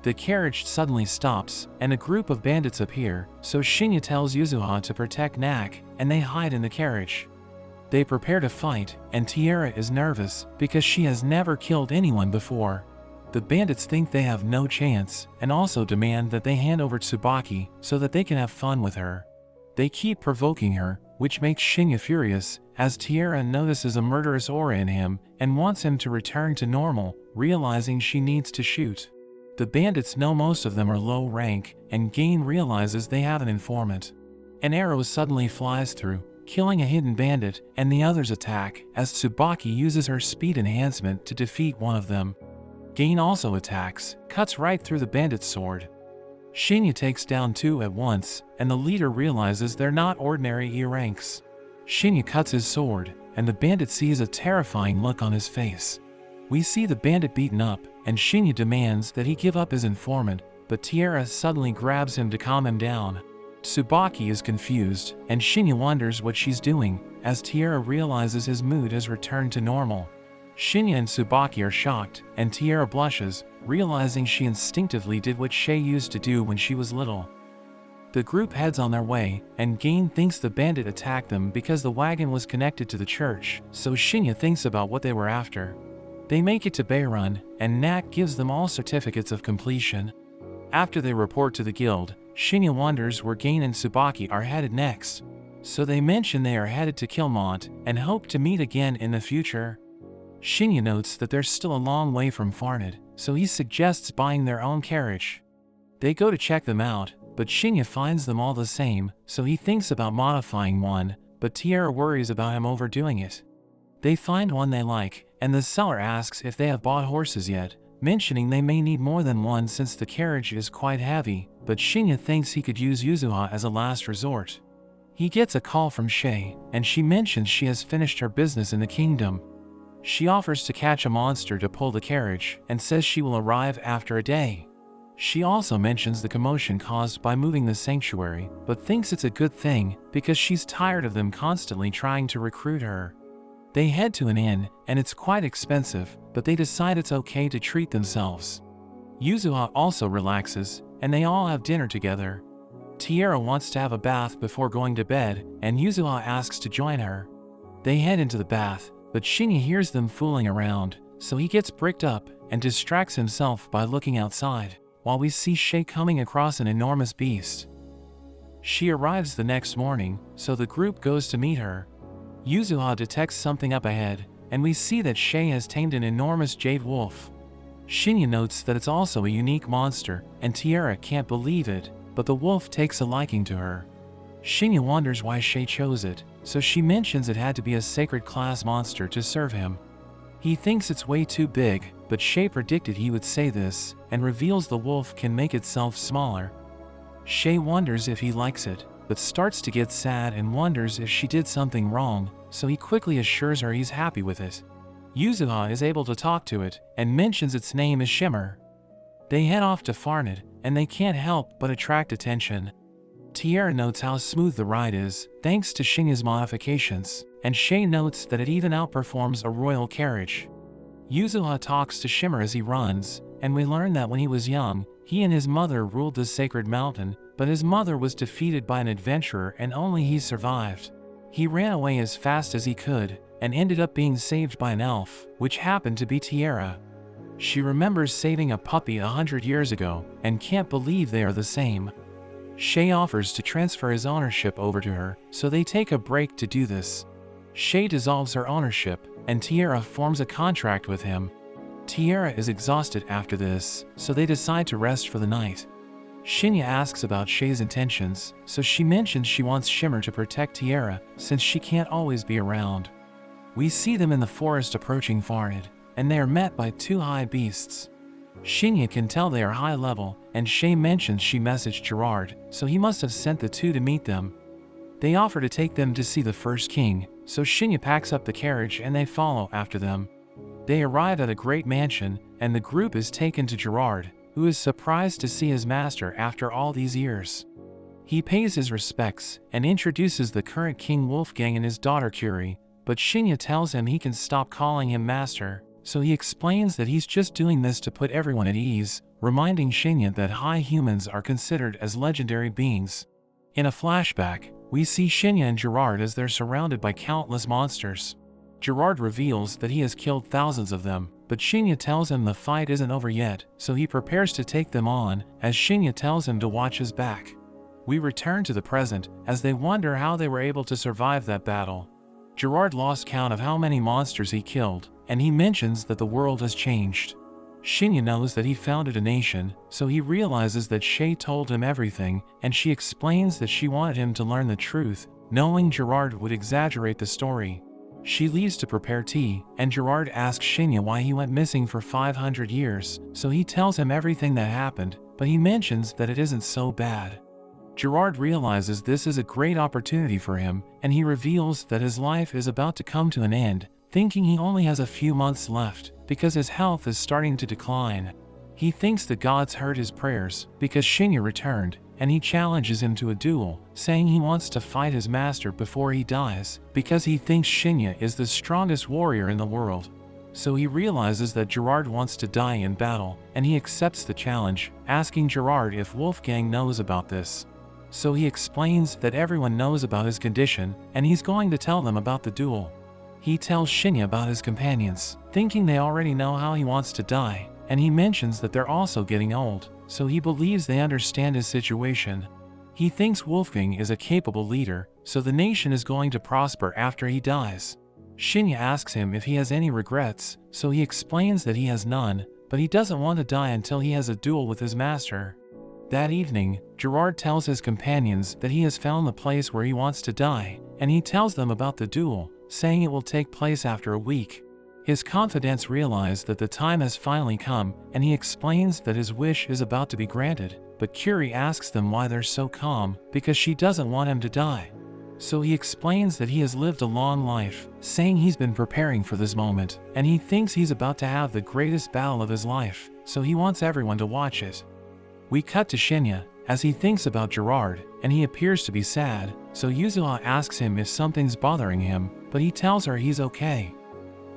Speaker 1: The carriage suddenly stops, and a group of bandits appear, so Shinya tells Yuzuha to protect Nak, and they hide in the carriage. They prepare to fight, and Tiara is nervous because she has never killed anyone before. The bandits think they have no chance, and also demand that they hand over Tsubaki so that they can have fun with her. They keep provoking her, which makes Shinya furious, as Tiara notices a murderous aura in him and wants him to return to normal, realizing she needs to shoot. The bandits know most of them are low rank, and Gain realizes they have an informant. An arrow suddenly flies through, killing a hidden bandit, and the others attack, as Tsubaki uses her speed enhancement to defeat one of them. Gain also attacks, cuts right through the bandit's sword. Shinya takes down two at once, and the leader realizes they're not ordinary E-ranks. Shinya cuts his sword, and the bandit sees a terrifying look on his face. We see the bandit beaten up, and Shinya demands that he give up his informant, but Tiara suddenly grabs him to calm him down. Tsubaki is confused, and Shinya wonders what she's doing, as Tiara realizes his mood has returned to normal. Shinya and Tsubaki are shocked, and Tiara blushes, realizing she instinctively did what Shay used to do when she was little. The group heads on their way, and Gain thinks the bandit attacked them because the wagon was connected to the church, so Shinya thinks about what they were after. They make it to Beirun, and Nak gives them all certificates of completion. After they report to the guild, Shinya wonders where Gain and Tsubaki are headed next. So they mention they are headed to Kilmont, and hope to meet again in the future. Shinya notes that they're still a long way from Farned, so he suggests buying their own carriage. They go to check them out, but Shinya finds them all the same, so he thinks about modifying one, but Tiara worries about him overdoing it. They find one they like, and the seller asks if they have bought horses yet, mentioning they may need more than one since the carriage is quite heavy, but Shinya thinks he could use Yuzuha as a last resort. He gets a call from Shay, and she mentions she has finished her business in the kingdom. She offers to catch a monster to pull the carriage, and says she will arrive after a day. She also mentions the commotion caused by moving the sanctuary, but thinks it's a good thing because she's tired of them constantly trying to recruit her. They head to an inn, and it's quite expensive, but they decide it's okay to treat themselves. Yuzuha also relaxes, and they all have dinner together. Tiara wants to have a bath before going to bed, and Yuzuha asks to join her. They head into the bath, but Shinya hears them fooling around, so he gets bricked up and distracts himself by looking outside, while we see Shay coming across an enormous beast. She arrives the next morning, so the group goes to meet her. Yuzuha detects something up ahead, and we see that Shay has tamed an enormous jade wolf. Shinya notes that it's also a unique monster, and Tiara can't believe it, but the wolf takes a liking to her. Shinya wonders why Shay chose it, so she mentions it had to be a sacred class monster to serve him. He thinks it's way too big, but Shay predicted he would say this, and reveals the wolf can make itself smaller. Shay wonders if he likes it, but starts to get sad and wonders if she did something wrong, so he quickly assures her he's happy with it. Yuzuha is able to talk to it, and mentions its name is Shimmer. They head off to Farned, and they can't help but attract attention. Tiara notes how smooth the ride is, thanks to Shinya's modifications, and Shay notes that it even outperforms a royal carriage. Yuzuha talks to Shimmer as he runs, and we learn that when he was young, he and his mother ruled the sacred mountain, but his mother was defeated by an adventurer and only he survived. He ran away as fast as he could, and ended up being saved by an elf, which happened to be Tiara. She remembers saving a puppy 100 years ago, and can't believe they are the same. Shay offers to transfer his ownership over to her, so they take a break to do this. Shay dissolves her ownership, and Tiara forms a contract with him. Tiara is exhausted after this, so they decide to rest for the night. Shinya asks about Shay's intentions, so she mentions she wants Shimmer to protect Tiara since she can't always be around. We see them in the forest approaching Farned, and they are met by two high beasts. Shinya can tell they are high level, and Shay mentions she messaged Gerard, so he must have sent the two to meet them. They offer to take them to see the first king, so Shinya packs up the carriage and they follow after them. They arrive at a great mansion, and the group is taken to Gerard, who is surprised to see his master after all these years. He pays his respects and introduces the current King Wolfgang and his daughter Curie, but Shinya tells him he can stop calling him master, so he explains that he's just doing this to put everyone at ease, reminding Shinya that high humans are considered as legendary beings. In a flashback, we see Shinya and Gerard as they're surrounded by countless monsters. Gerard reveals that he has killed thousands of them, but Shinya tells him the fight isn't over yet, so he prepares to take them on, as Shinya tells him to watch his back. We return to the present, as they wonder how they were able to survive that battle. Gerard lost count of how many monsters he killed, and he mentions that the world has changed. Shinya knows that he founded a nation, so he realizes that Shay told him everything, and she explains that she wanted him to learn the truth, knowing Gerard would exaggerate the story. She leaves to prepare tea, and Gerard asks Shinya why he went missing for 500 years, so he tells him everything that happened, but he mentions that it isn't so bad. Gerard realizes this is a great opportunity for him, and he reveals that his life is about to come to an end, thinking he only has a few months left, because his health is starting to decline. He thinks the gods heard his prayers, because Shinya returned, and he challenges him to a duel, saying he wants to fight his master before he dies, because he thinks Shinya is the strongest warrior in the world. So he realizes that Gerard wants to die in battle, and he accepts the challenge, asking Gerard if Wolfgang knows about this. So he explains that everyone knows about his condition, and he's going to tell them about the duel. He tells Shinya about his companions, thinking they already know how he wants to die, and he mentions that they're also getting old, so he believes they understand his situation. He thinks Wolfgang is a capable leader, so the nation is going to prosper after he dies. Shinya asks him if he has any regrets, so he explains that he has none, but he doesn't want to die until he has a duel with his master. That evening, Gerard tells his companions that he has found the place where he wants to die, and he tells them about the duel, saying it will take place after a week. His confidants realize that the time has finally come, and he explains that his wish is about to be granted, but Curie asks them why they're so calm, because she doesn't want him to die. So he explains that he has lived a long life, saying he's been preparing for this moment, and he thinks he's about to have the greatest battle of his life, so he wants everyone to watch it. We cut to Shinya, as he thinks about Gerard, and he appears to be sad, so Yuzuha asks him if something's bothering him, but he tells her he's okay.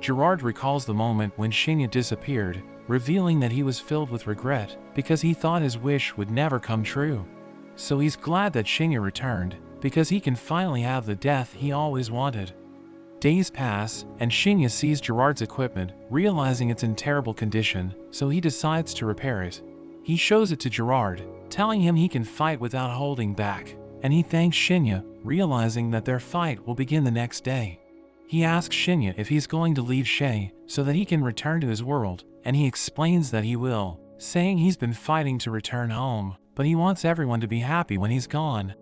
Speaker 1: Gerard recalls the moment when Shinya disappeared, revealing that he was filled with regret, because he thought his wish would never come true. So he's glad that Shinya returned, because he can finally have the death he always wanted. Days pass, and Shinya sees Gerard's equipment, realizing it's in terrible condition, so he decides to repair it. He shows it to Gerard, telling him he can fight without holding back, and he thanks Shinya, realizing that their fight will begin the next day. He asks Shinya if he's going to leave Shay, so that he can return to his world, and he explains that he will, saying he's been fighting to return home, but he wants everyone to be happy when he's gone.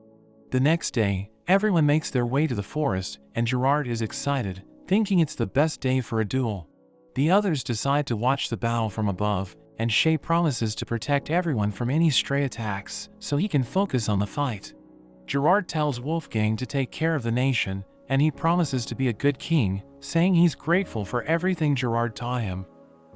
Speaker 1: The next day, everyone makes their way to the forest, and Gerard is excited, thinking it's the best day for a duel. The others decide to watch the battle from above, and Shay promises to protect everyone from any stray attacks, so he can focus on the fight. Gerard tells Wolfgang to take care of the nation, and he promises to be a good king, saying he's grateful for everything Gerard taught him.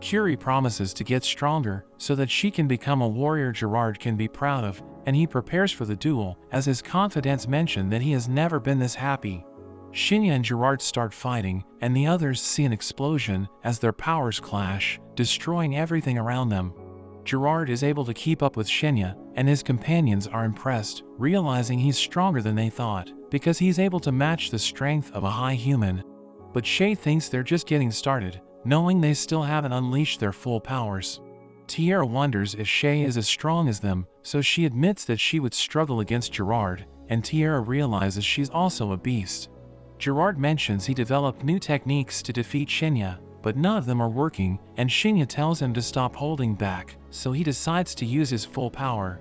Speaker 1: Curie promises to get stronger so that she can become a warrior Gerard can be proud of, and he prepares for the duel, as his confidants mention that he has never been this happy. Shinya and Gerard start fighting, and the others see an explosion as their powers clash, destroying everything around them. Gerard is able to keep up with Shinya, and his companions are impressed, realizing he's stronger than they thought, because he's able to match the strength of a high human. But Shay thinks they're just getting started, knowing they still haven't unleashed their full powers. Tiara wonders if Shay is as strong as them, so she admits that she would struggle against Gerard, and Tiara realizes she's also a beast. Gerard mentions he developed new techniques to defeat Shinya, but none of them are working, and Shinya tells him to stop holding back, so he decides to use his full power.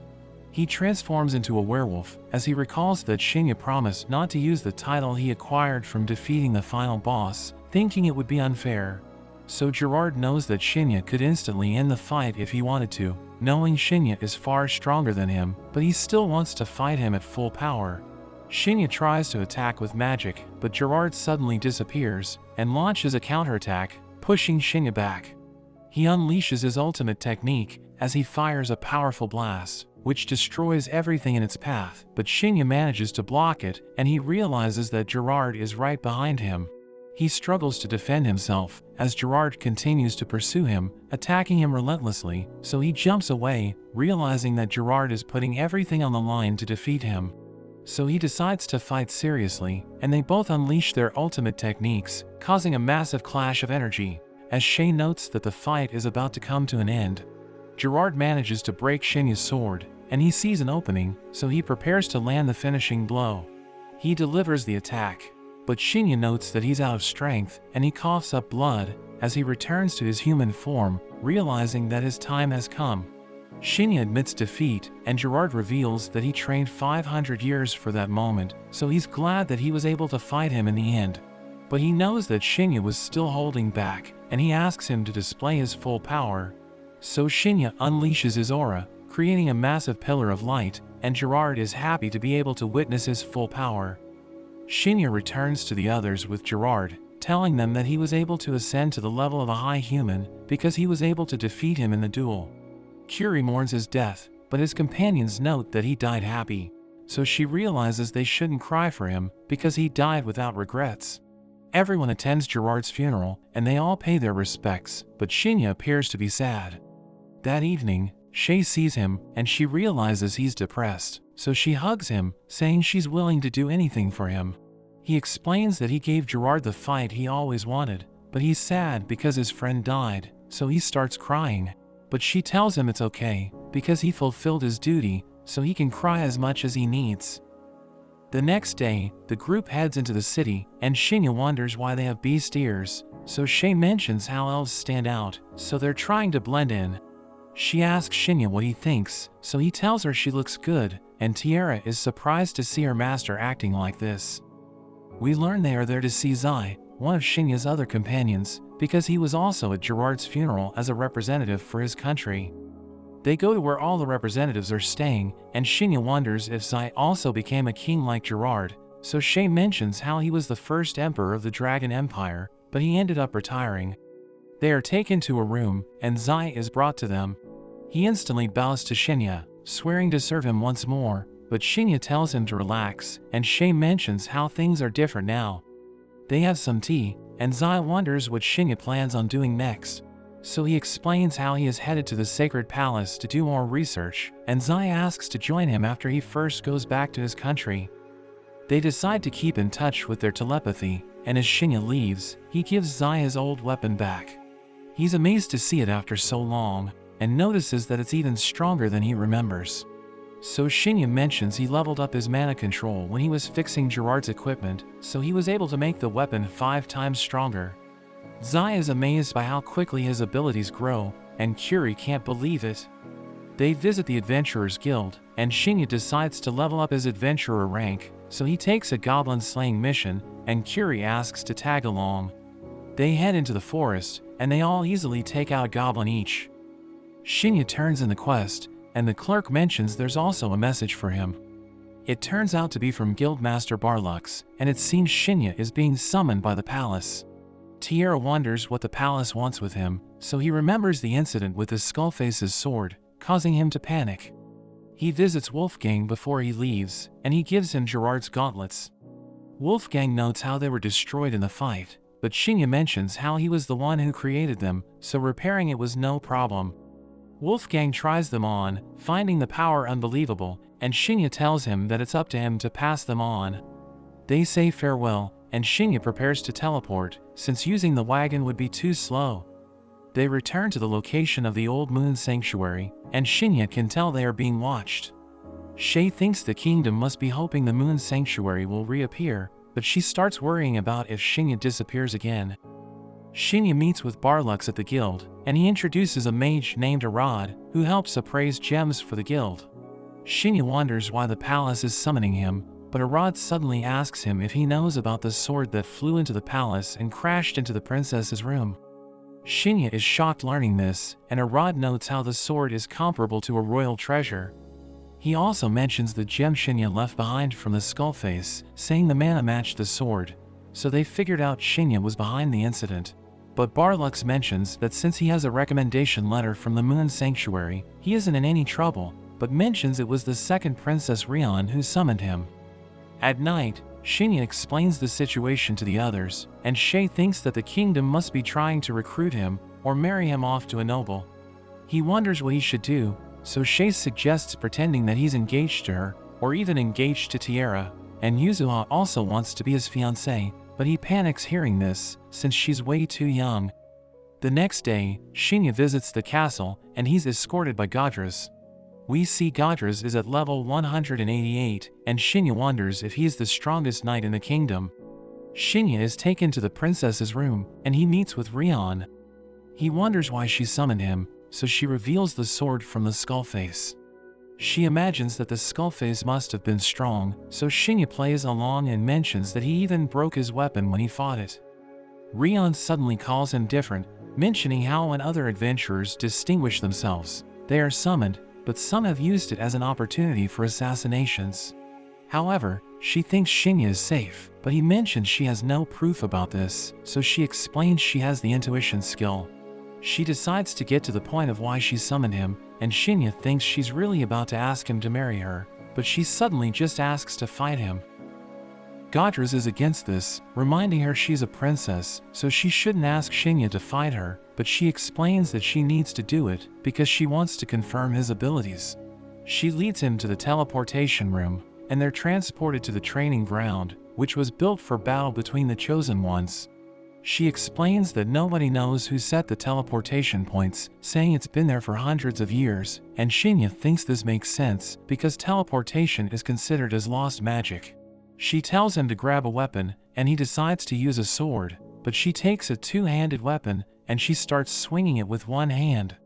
Speaker 1: He transforms into a werewolf, as he recalls that Shinya promised not to use the title he acquired from defeating the final boss, thinking it would be unfair. So Gerard knows that Shinya could instantly end the fight if he wanted to, knowing Shinya is far stronger than him, but he still wants to fight him at full power. Shinya tries to attack with magic, but Gerard suddenly disappears and launches a counterattack, pushing Shinya back. He unleashes his ultimate technique as he fires a powerful blast, which destroys everything in its path, but Shinya manages to block it, and he realizes that Gerard is right behind him. He struggles to defend himself as Gerard continues to pursue him, attacking him relentlessly, so he jumps away, realizing that Gerard is putting everything on the line to defeat him. So he decides to fight seriously, and they both unleash their ultimate techniques, causing a massive clash of energy, as Shay notes that the fight is about to come to an end. Gerard manages to break Shinya's sword, and he sees an opening, so he prepares to land the finishing blow. He delivers the attack, but Shinya notes that he's out of strength, and he coughs up blood as he returns to his human form, realizing that his time has come. Shinya admits defeat, and Gerard reveals that he trained 500 years for that moment, so he's glad that he was able to fight him in the end. But he knows that Shinya was still holding back, and he asks him to display his full power. So Shinya unleashes his aura, creating a massive pillar of light, and Gerard is happy to be able to witness his full power. Shinya returns to the others with Gerard, telling them that he was able to ascend to the level of a high human because he was able to defeat him in the duel. Curie mourns his death, but his companions note that he died happy, so she realizes they shouldn't cry for him because he died without regrets. Everyone attends Gerard's funeral, and they all pay their respects, but Shinya appears to be sad. That evening, Shay sees him, and she realizes he's depressed, so she hugs him, saying she's willing to do anything for him. He explains that he gave Gerard the fight he always wanted, but he's sad because his friend died, so he starts crying. But she tells him it's okay, because he fulfilled his duty, so he can cry as much as he needs. The next day, the group heads into the city, and Shinya wonders why they have beast ears, so Shay mentions how elves stand out, so they're trying to blend in. She asks Shinya what he thinks, so he tells her she looks good, and Tiara is surprised to see her master acting like this. We learn they are there to see Zai, one of Shinya's other companions, because he was also at Gerard's funeral as a representative for his country. They go to where all the representatives are staying, and Shinya wonders if Zai also became a king like Gerard, so Shay mentions how he was the first emperor of the Dragon Empire, but he ended up retiring. They are taken to a room, and Zai is brought to them. He instantly bows to Shinya, swearing to serve him once more, but Shinya tells him to relax, and Shay mentions how things are different now. They have some tea, and Zai wonders what Shinya plans on doing next. So he explains how he is headed to the Sacred Palace to do more research, and Zai asks to join him after he first goes back to his country. They decide to keep in touch with their telepathy, and as Shinya leaves, he gives Zai his old weapon back. He's amazed to see it after so long, and notices that it's even stronger than he remembers. So Shinya mentions he leveled up his mana control when he was fixing Gerard's equipment, so he was able to make the weapon 5 times stronger. Zai is amazed by how quickly his abilities grow, and Curie can't believe it. They visit the Adventurers Guild, and Shinya decides to level up his adventurer rank, so he takes a goblin slaying mission, and Curie asks to tag along. They head into the forest, and they all easily take out a goblin each. Shinya turns in the quest, and the clerk mentions there's also a message for him. It turns out to be from Guildmaster Barlux, and it seems Shinya is being summoned by the palace. Tiara wonders what the palace wants with him, so he remembers the incident with his skullface's sword, causing him to panic. He visits Wolfgang before he leaves, and he gives him Gerard's gauntlets. Wolfgang notes how they were destroyed in the fight, but Shinya mentions how he was the one who created them, so repairing it was no problem. Wolfgang tries them on, finding the power unbelievable, and Shinya tells him that it's up to him to pass them on. They say farewell, and Shinya prepares to teleport, since using the wagon would be too slow. They return to the location of the old moon sanctuary, and Shinya can tell they are being watched. Shay thinks the kingdom must be hoping the moon sanctuary will reappear, but she starts worrying about if Shinya disappears again. Shinya meets with Barlux at the guild, and he introduces a mage named Gerard, who helps appraise gems for the guild. Shinya wonders why the palace is summoning him, but Gerard suddenly asks him if he knows about the sword that flew into the palace and crashed into the princess's room. Shinya is shocked learning this, and Gerard notes how the sword is comparable to a royal treasure. He also mentions the gem Shinya left behind from the skullface, saying the mana matched the sword, so they figured out Shinya was behind the incident. But Barlux mentions that since he has a recommendation letter from the moon sanctuary, he isn't in any trouble, but mentions it was the second Princess Rion who summoned him. At night, Shinya explains the situation to the others, and Shay thinks that the kingdom must be trying to recruit him or marry him off to a noble. He wonders what he should do, so Shay suggests pretending that he's engaged to her, or even engaged to Tiara, and Yuzuha also wants to be his fiancée, but he panics hearing this, since she's way too young. The next day, Shinya visits the castle, and he's escorted by Godras. We see Godras is at level 188, and Shinya wonders if he's the strongest knight in the kingdom. Shinya is taken to the princess's room, and he meets with Rion. He wonders why she summoned him, so she reveals the sword from the skullface. She imagines that the skullface must have been strong, so Shinya plays along and mentions that he even broke his weapon when he fought it. Rion suddenly calls him different, mentioning how when other adventurers distinguish themselves, they are summoned, but some have used it as an opportunity for assassinations. However, she thinks Shinya is safe, but he mentions she has no proof about this, so she explains she has the intuition skill. She decides to get to the point of why she summoned him, and Shinya thinks she's really about to ask him to marry her, but she suddenly just asks to fight him. Godras is against this, reminding her she's a princess, so she shouldn't ask Shinya to fight her, but she explains that she needs to do it because she wants to confirm his abilities. She leads him to the teleportation room, and they're transported to the training ground, which was built for battle between the Chosen Ones. She explains that nobody knows who set the teleportation points, saying it's been there for hundreds of years, and Shinya thinks this makes sense because teleportation is considered as lost magic. She tells him to grab a weapon, and he decides to use a sword, but she takes a two-handed weapon, and she starts swinging it with one hand.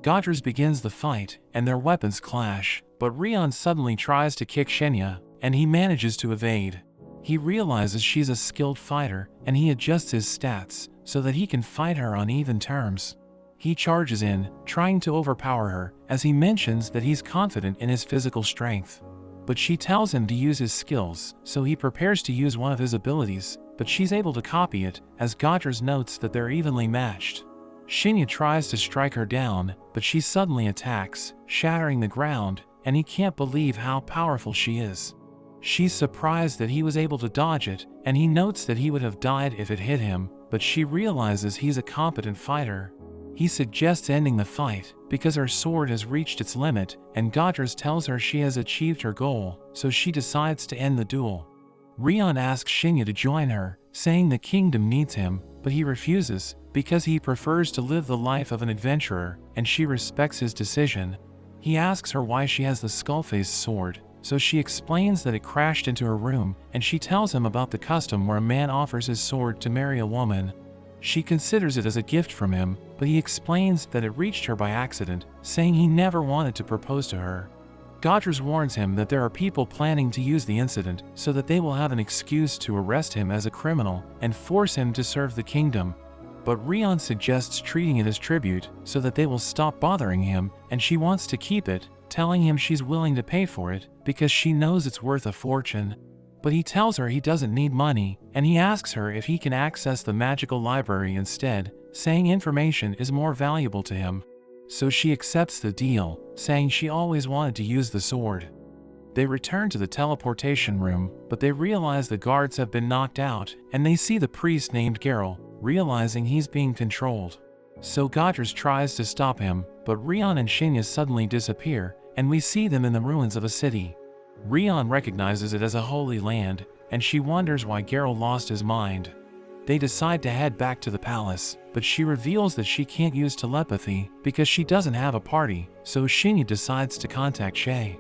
Speaker 1: Godras begins the fight, and their weapons clash, but Rion suddenly tries to kick Shinya, and he manages to evade. He realizes she's a skilled fighter, and he adjusts his stats so that he can fight her on even terms. He charges in, trying to overpower her, as he mentions that he's confident in his physical strength. But she tells him to use his skills, so he prepares to use one of his abilities, but she's able to copy it, as Godras notes that they're evenly matched. Shinya tries to strike her down, but she suddenly attacks, shattering the ground, and he can't believe how powerful she is. She's surprised that he was able to dodge it, and he notes that he would have died if it hit him, but she realizes he's a competent fighter. He suggests ending the fight, because her sword has reached its limit, and Godras tells her she has achieved her goal, so she decides to end the duel. Rion asks Shinya to join her, saying the kingdom needs him, but he refuses, because he prefers to live the life of an adventurer, and she respects his decision. He asks her why she has the skullface sword, so she explains that it crashed into her room, and she tells him about the custom where a man offers his sword to marry a woman. She considers it as a gift from him, but he explains that it reached her by accident, saying he never wanted to propose to her. Godras warns him that there are people planning to use the incident so that they will have an excuse to arrest him as a criminal and force him to serve the kingdom. But Rion suggests treating it as tribute so that they will stop bothering him, and she wants to keep it, telling him she's willing to pay for it because she knows it's worth a fortune. But he tells her he doesn't need money, and he asks her if he can access the magical library instead, saying information is more valuable to him. So she accepts the deal, saying she always wanted to use the sword. They return to the teleportation room, but they realize the guards have been knocked out, and they see the priest named Geralt, realizing he's being controlled. So Godras tries to stop him, but Rion and Shinya suddenly disappear, and we see them in the ruins of a city. Rion recognizes it as a holy land, and she wonders why Geralt lost his mind. They decide to head back to the palace, but she reveals that she can't use telepathy because she doesn't have a party, so Shinya decides to contact Shay.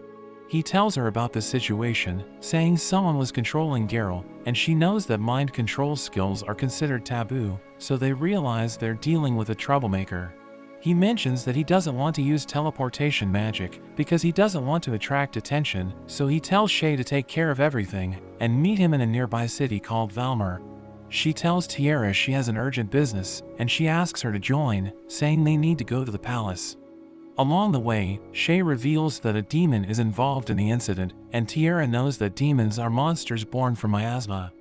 Speaker 1: He tells her about the situation, saying someone was controlling Geralt, and she knows that mind control skills are considered taboo, so they realize they're dealing with a troublemaker. He mentions that he doesn't want to use teleportation magic because he doesn't want to attract attention, so he tells Shay to take care of everything and meet him in a nearby city called Valmer. She tells Tiara she has an urgent business, and she asks her to join, saying they need to go to the palace. Along the way, Shay reveals that a demon is involved in the incident, and Tiara knows that demons are monsters born from miasma.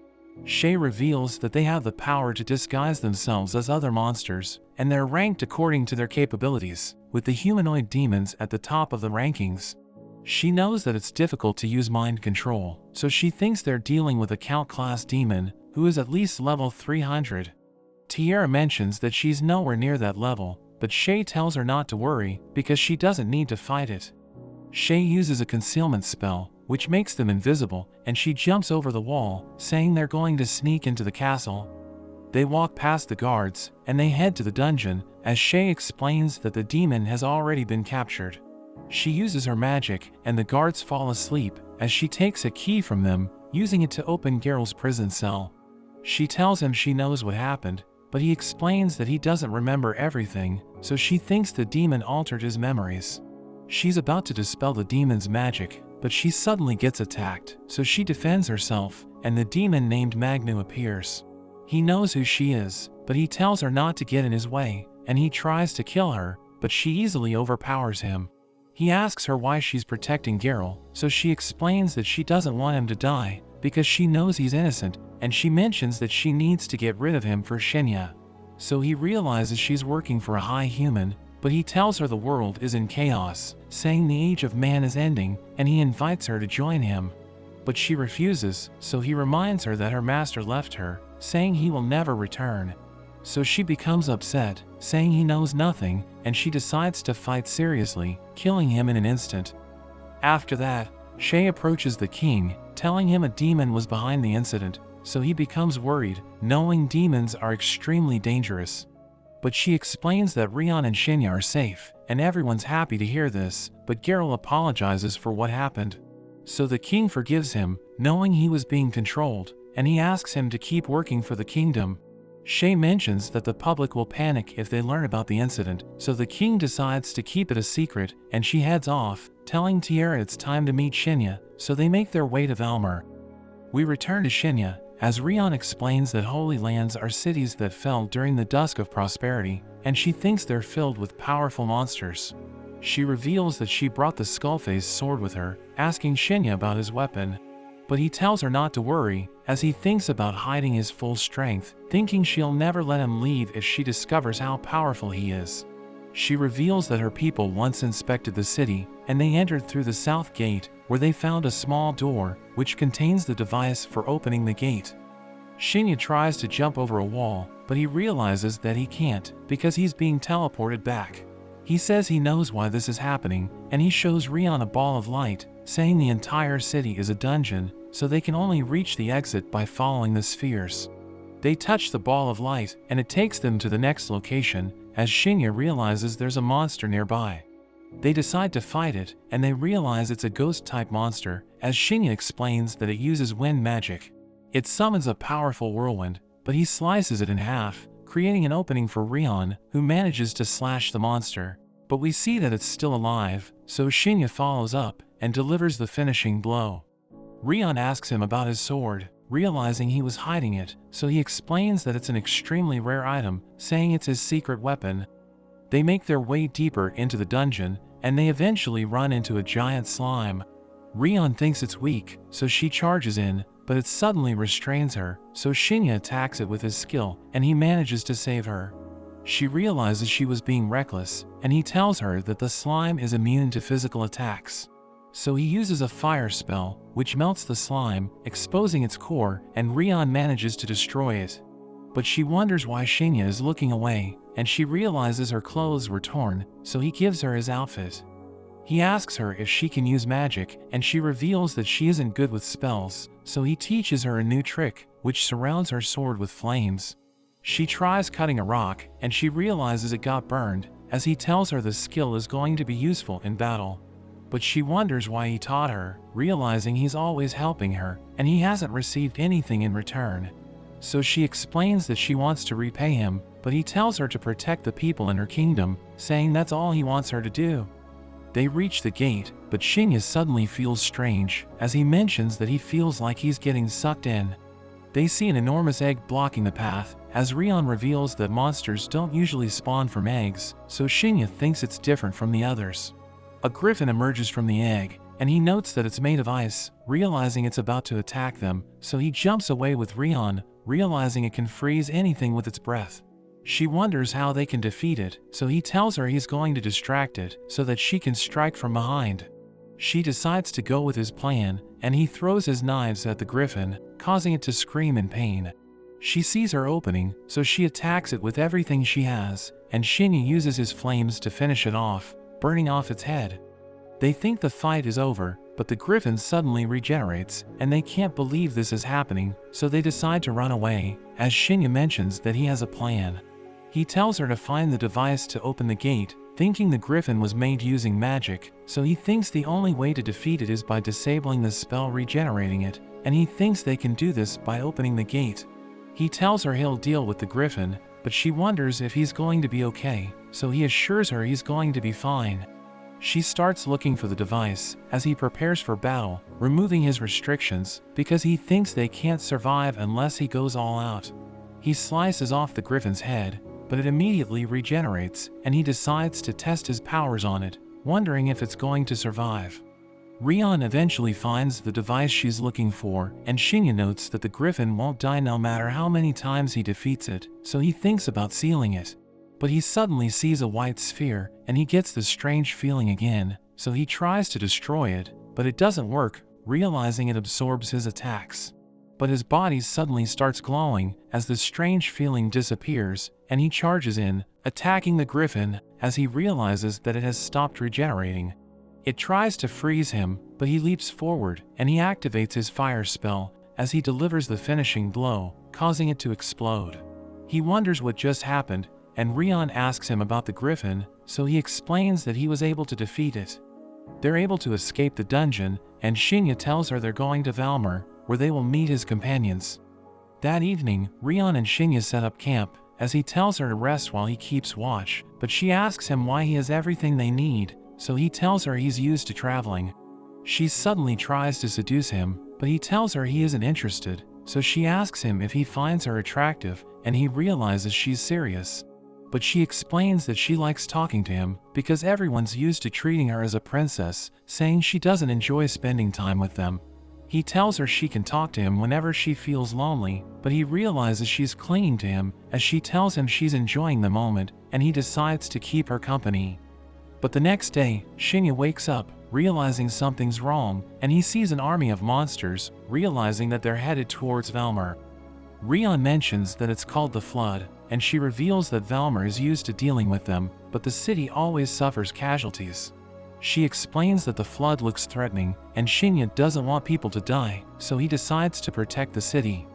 Speaker 1: Shay reveals that they have the power to disguise themselves as other monsters, and they're ranked according to their capabilities, with the humanoid demons at the top of the rankings. She knows that it's difficult to use mind control, so she thinks they're dealing with a Count-class demon, who is at least level 300. Tiara mentions that she's nowhere near that level, but Shay tells her not to worry because she doesn't need to fight it. Shay uses a concealment spell, which makes them invisible, and she jumps over the wall, saying they're going to sneak into the castle. They walk past the guards, and they head to the dungeon, as Shay explains that the demon has already been captured. She uses her magic, and the guards fall asleep, as she takes a key from them, using it to open Geralt's prison cell. She tells him she knows what happened, but he explains that he doesn't remember everything, so she thinks the demon altered his memories. She's about to dispel the demon's magic, but she suddenly gets attacked, so she defends herself, and the demon named Magnu appears. He knows who she is, but he tells her not to get in his way, and he tries to kill her, but she easily overpowers him. He asks her why she's protecting Geralt, so she explains that she doesn't want him to die, because she knows he's innocent, and she mentions that she needs to get rid of him for Shinya. So he realizes she's working for a high human, but he tells her the world is in chaos, saying the age of man is ending, and he invites her to join him. But she refuses, so he reminds her that her master left her, saying he will never return. So she becomes upset, saying he knows nothing, and she decides to fight seriously, killing him in an instant. After that, Shay approaches the king, telling him a demon was behind the incident, so he becomes worried, knowing demons are extremely dangerous. But she explains that Rion and Shinya are safe, and everyone's happy to hear this, but Geralt apologizes for what happened. So the king forgives him, knowing he was being controlled, and he asks him to keep working for the kingdom. Shay mentions that the public will panic if they learn about the incident, so the king decides to keep it a secret, and she heads off, telling Tiara it's time to meet Shinya, so they make their way to Valmer. We return to Shinya, as Rion explains that holy lands are cities that fell during the dusk of prosperity, and she thinks they're filled with powerful monsters. She reveals that she brought the skullface sword with her, asking Shinya about his weapon. But he tells her not to worry, as he thinks about hiding his full strength, thinking she'll never let him leave if she discovers how powerful he is. She reveals that her people once inspected the city, and they entered through the south gate, where they found a small door, which contains the device for opening the gate. Shinya tries to jump over a wall, but he realizes that he can't, because he's being teleported back. He says he knows why this is happening, and he shows Rion a ball of light, saying the entire city is a dungeon, so they can only reach the exit by following the spheres. They touch the ball of light, and it takes them to the next location, as Shinya realizes there's a monster nearby. They decide to fight it, and they realize it's a ghost-type monster, as Shinya explains that it uses wind magic. It summons a powerful whirlwind, but he slices it in half, creating an opening for Rion, who manages to slash the monster. But we see that it's still alive, so Shinya follows up and delivers the finishing blow. Rion asks him about his sword, realizing he was hiding it, so he explains that it's an extremely rare item, saying it's his secret weapon. They make their way deeper into the dungeon, and they eventually run into a giant slime. Rion thinks it's weak, so she charges in, but it suddenly restrains her, so Shinya attacks it with his skill, and he manages to save her. She realizes she was being reckless, and he tells her that the slime is immune to physical attacks. So he uses a fire spell, which melts the slime, exposing its core, and Rion manages to destroy it. But she wonders why Shinya is looking away, and she realizes her clothes were torn, so he gives her his outfit. He asks her if she can use magic, and she reveals that she isn't good with spells, so he teaches her a new trick, which surrounds her sword with flames. She tries cutting a rock, and she realizes it got burned, as he tells her the skill is going to be useful in battle. But she wonders why he taught her, realizing he's always helping her, and he hasn't received anything in return. So she explains that she wants to repay him, but he tells her to protect the people in her kingdom, saying that's all he wants her to do. They reach the gate, but Shinya suddenly feels strange, as he mentions that he feels like he's getting sucked in. They see an enormous egg blocking the path, as Rion reveals that monsters don't usually spawn from eggs, so Shinya thinks it's different from the others. A griffin emerges from the egg, and he notes that it's made of ice, realizing it's about to attack them, so he jumps away with Rion, realizing it can freeze anything with its breath. She wonders how they can defeat it, so he tells her he's going to distract it so that she can strike from behind. She decides to go with his plan, and he throws his knives at the griffin, causing it to scream in pain. She sees her opening, so she attacks it with everything she has, and Shinya uses his flames to finish it off, burning off its head. They think the fight is over, but the griffin suddenly regenerates, and they can't believe this is happening, so they decide to run away, as Shinya mentions that he has a plan. He tells her to find the device to open the gate, thinking the griffin was made using magic, so he thinks the only way to defeat it is by disabling the spell regenerating it, and he thinks they can do this by opening the gate. He tells her he'll deal with the griffin, but she wonders if he's going to be okay, so he assures her he's going to be fine. She starts looking for the device, as he prepares for battle, removing his restrictions, because he thinks they can't survive unless he goes all out. He slices off the griffin's head, but it immediately regenerates, and he decides to test his powers on it, wondering if it's going to survive. Rion eventually finds the device she's looking for, and Shinya notes that the griffin won't die no matter how many times he defeats it, so he thinks about sealing it. But he suddenly sees a white sphere, and he gets the strange feeling again, so he tries to destroy it, but it doesn't work, realizing it absorbs his attacks. But his body suddenly starts glowing, as the strange feeling disappears, and he charges in, attacking the griffin, as he realizes that it has stopped regenerating. It tries to freeze him, but he leaps forward, and he activates his fire spell, as he delivers the finishing blow, causing it to explode. He wonders what just happened, and Rion asks him about the griffin, so he explains that he was able to defeat it. They're able to escape the dungeon, and Shinya tells her they're going to Valmer, where they will meet his companions. That evening, Rion and Shinya set up camp, as he tells her to rest while he keeps watch, but she asks him why he has everything they need, so he tells her he's used to traveling. She suddenly tries to seduce him, but he tells her he isn't interested, so she asks him if he finds her attractive, and he realizes she's serious. But she explains that she likes talking to him, because everyone's used to treating her as a princess, saying she doesn't enjoy spending time with them. He tells her she can talk to him whenever she feels lonely, but he realizes she's clinging to him, as she tells him she's enjoying the moment, and he decides to keep her company. But the next day, Shinya wakes up, realizing something's wrong, and he sees an army of monsters, realizing that they're headed towards Valmer. Rion mentions that it's called the Flood, and she reveals that Valmer is used to dealing with them, but the city always suffers casualties. She explains that the flood looks threatening, and Shinya doesn't want people to die, so he decides to protect the city.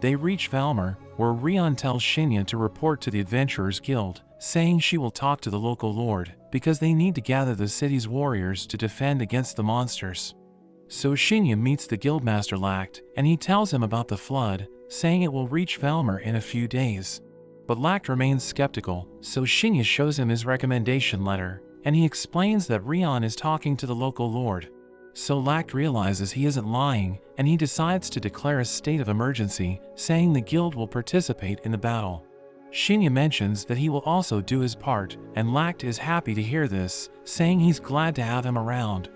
Speaker 1: They reach Valmer, where Rion tells Shinya to report to the Adventurers Guild, saying she will talk to the local lord, because they need to gather the city's warriors to defend against the monsters. So Shinya meets the guildmaster Lact, and he tells him about the flood, saying it will reach Valmer in a few days. But Lact remains skeptical, so Shinya shows him his recommendation letter, and he explains that Rion is talking to the local lord. So Lact realizes he isn't lying, and he decides to declare a state of emergency, saying the guild will participate in the battle. Shinya mentions that he will also do his part, and Lact is happy to hear this, saying he's glad to have him around.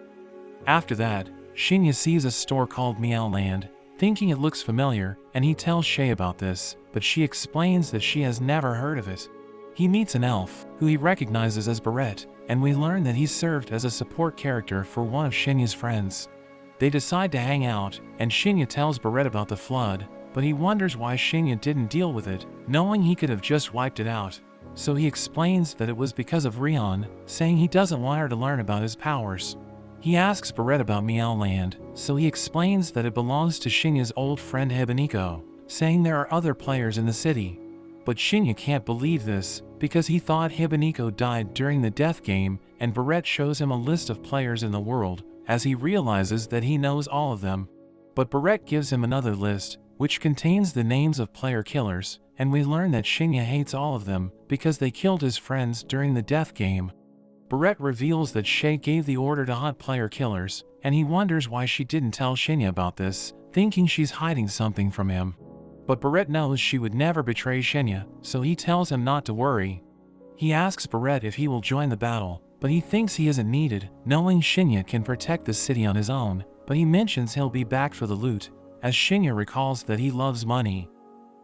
Speaker 1: After that, Shinya sees a store called Meowland, thinking it looks familiar, and he tells Shay about this, but she explains that she has never heard of it. He meets an elf, who he recognizes as Barrett, and we learn that he served as a support character for one of Shinya's friends. They decide to hang out, and Shinya tells Barrett about the flood, but he wonders why Shinya didn't deal with it, knowing he could have just wiped it out. So he explains that it was because of Rion, saying he doesn't want her to learn about his powers. He asks Barrett about Meowland, so he explains that it belongs to Shinya's old friend Hibiniko, saying there are other players in the city. But Shinya can't believe this, because he thought Hibiniko died during the death game, and Barrett shows him a list of players in the world, as he realizes that he knows all of them. But Barrett gives him another list, which contains the names of player killers, and we learn that Shinya hates all of them, because they killed his friends during the death game. Barrett reveals that Shay gave the order to hunt player killers, and he wonders why she didn't tell Shinya about this, thinking she's hiding something from him. But Barrett knows she would never betray Shinya, so he tells him not to worry. He asks Barrett if he will join the battle, but he thinks he isn't needed, knowing Shinya can protect the city on his own, but he mentions he'll be back for the loot, as Shinya recalls that he loves money.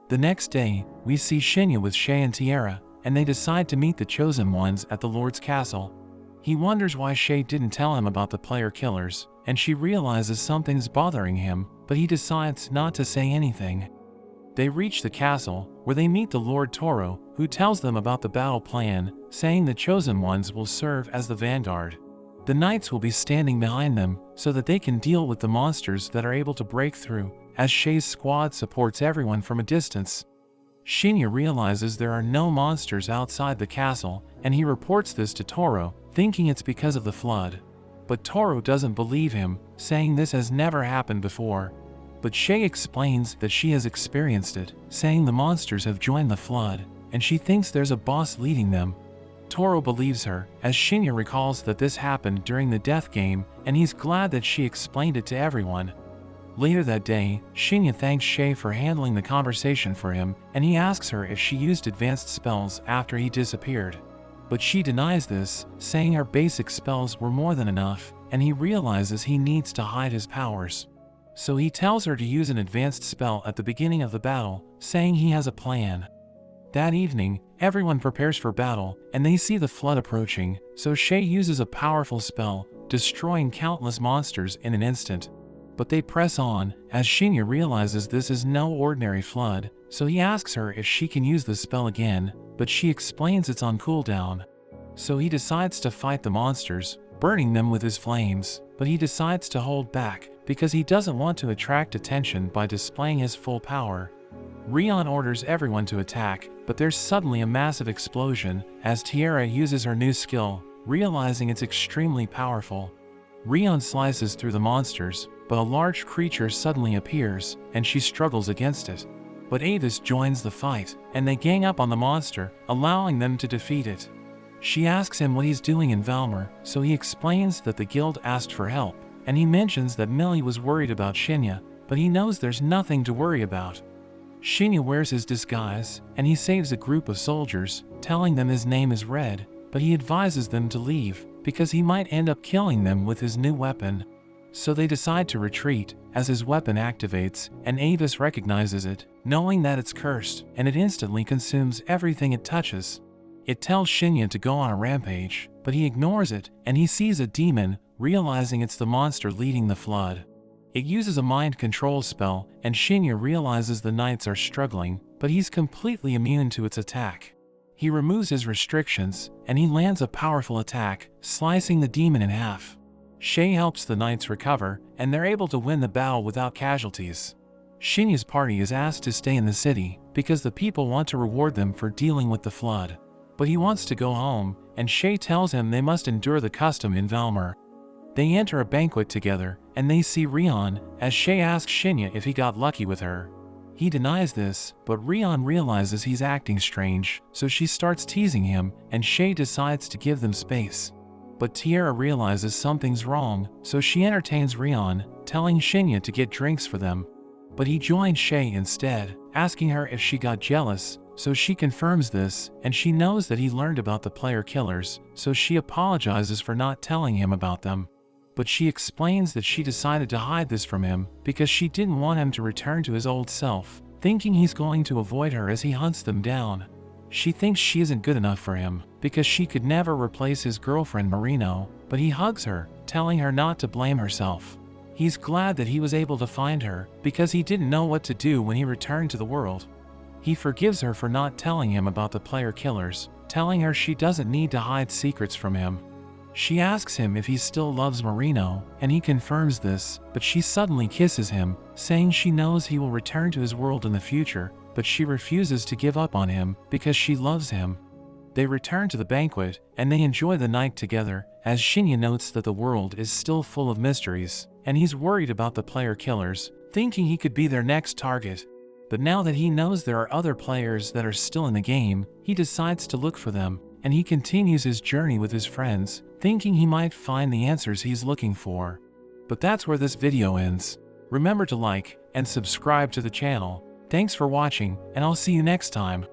Speaker 1: The next day, we see Shinya with Shay and Tiara, and they decide to meet the Chosen Ones at the Lord's castle. He wonders why Shay didn't tell him about the player killers, and she realizes something's bothering him, but he decides not to say anything. They reach the castle, where they meet the Lord Toro, who tells them about the battle plan, saying the Chosen Ones will serve as the vanguard. The knights will be standing behind them, so that they can deal with the monsters that are able to break through, as Shay's squad supports everyone from a distance. Shinya realizes there are no monsters outside the castle, and he reports this to Toro, thinking it's because of the flood. But Toro doesn't believe him, saying this has never happened before. But Shay explains that she has experienced it, saying the monsters have joined the flood, and she thinks there's a boss leading them. Toro believes her, as Shinya recalls that this happened during the death game, and he's glad that she explained it to everyone. Later that day, Shinya thanks Shay for handling the conversation for him, and he asks her if she used advanced spells after he disappeared. But she denies this, saying her basic spells were more than enough, and he realizes he needs to hide his powers. So he tells her to use an advanced spell at the beginning of the battle, saying he has a plan. That evening, everyone prepares for battle, and they see the flood approaching, so Shay uses a powerful spell, destroying countless monsters in an instant. But they press on, as Shinya realizes this is no ordinary flood, so he asks her if she can use the spell again, but she explains it's on cooldown. So he decides to fight the monsters, burning them with his flames, but he decides to hold back, because he doesn't want to attract attention by displaying his full power. Rion orders everyone to attack, but there's suddenly a massive explosion, as Tiara uses her new skill, realizing it's extremely powerful. Rion slices through the monsters, but a large creature suddenly appears, and she struggles against it. But Avis joins the fight, and they gang up on the monster, allowing them to defeat it. She asks him what he's doing in Valmer, so he explains that the guild asked for help, and he mentions that Mellie was worried about Shinya, but he knows there's nothing to worry about. Shinya wears his disguise, and he saves a group of soldiers, telling them his name is Red, but he advises them to leave, because he might end up killing them with his new weapon. So they decide to retreat, as his weapon activates, and Avis recognizes it, knowing that it's cursed, and it instantly consumes everything it touches. It tells Shinya to go on a rampage, but he ignores it, and he sees a demon, realizing it's the monster leading the flood. It uses a mind control spell, and Shinya realizes the knights are struggling, but he's completely immune to its attack. He removes his restrictions, and he lands a powerful attack, slicing the demon in half. Shay helps the knights recover, and they're able to win the battle without casualties. Shinya's party is asked to stay in the city, because the people want to reward them for dealing with the flood. But he wants to go home, and Shay tells him they must endure the custom in Valmer. They enter a banquet together, and they see Rion, as Shay asks Shinya if he got lucky with her. He denies this, but Rion realizes he's acting strange, so she starts teasing him, and Shay decides to give them space. But Tiara realizes something's wrong, so she entertains Rion, telling Shinya to get drinks for them. But he joins Shay instead, asking her if she got jealous, so she confirms this, and she knows that he learned about the player killers, so she apologizes for not telling him about them. But she explains that she decided to hide this from him because she didn't want him to return to his old self, thinking he's going to avoid her as he hunts them down. She thinks she isn't good enough for him because she could never replace his girlfriend Marino, but he hugs her, telling her not to blame herself. He's glad that he was able to find her because he didn't know what to do when he returned to the world. He forgives her for not telling him about the player killers, telling her she doesn't need to hide secrets from him. She asks him if he still loves Marino, and he confirms this, but she suddenly kisses him, saying she knows he will return to his world in the future, but she refuses to give up on him because she loves him. They return to the banquet, and they enjoy the night together, as Shinya notes that the world is still full of mysteries, and he's worried about the player killers, thinking he could be their next target. But now that he knows there are other players that are still in the game, he decides to look for them, and he continues his journey with his friends, thinking he might find the answers he's looking for. But that's where this video ends. Remember to like and subscribe to the channel. Thanks for watching, and I'll see you next time.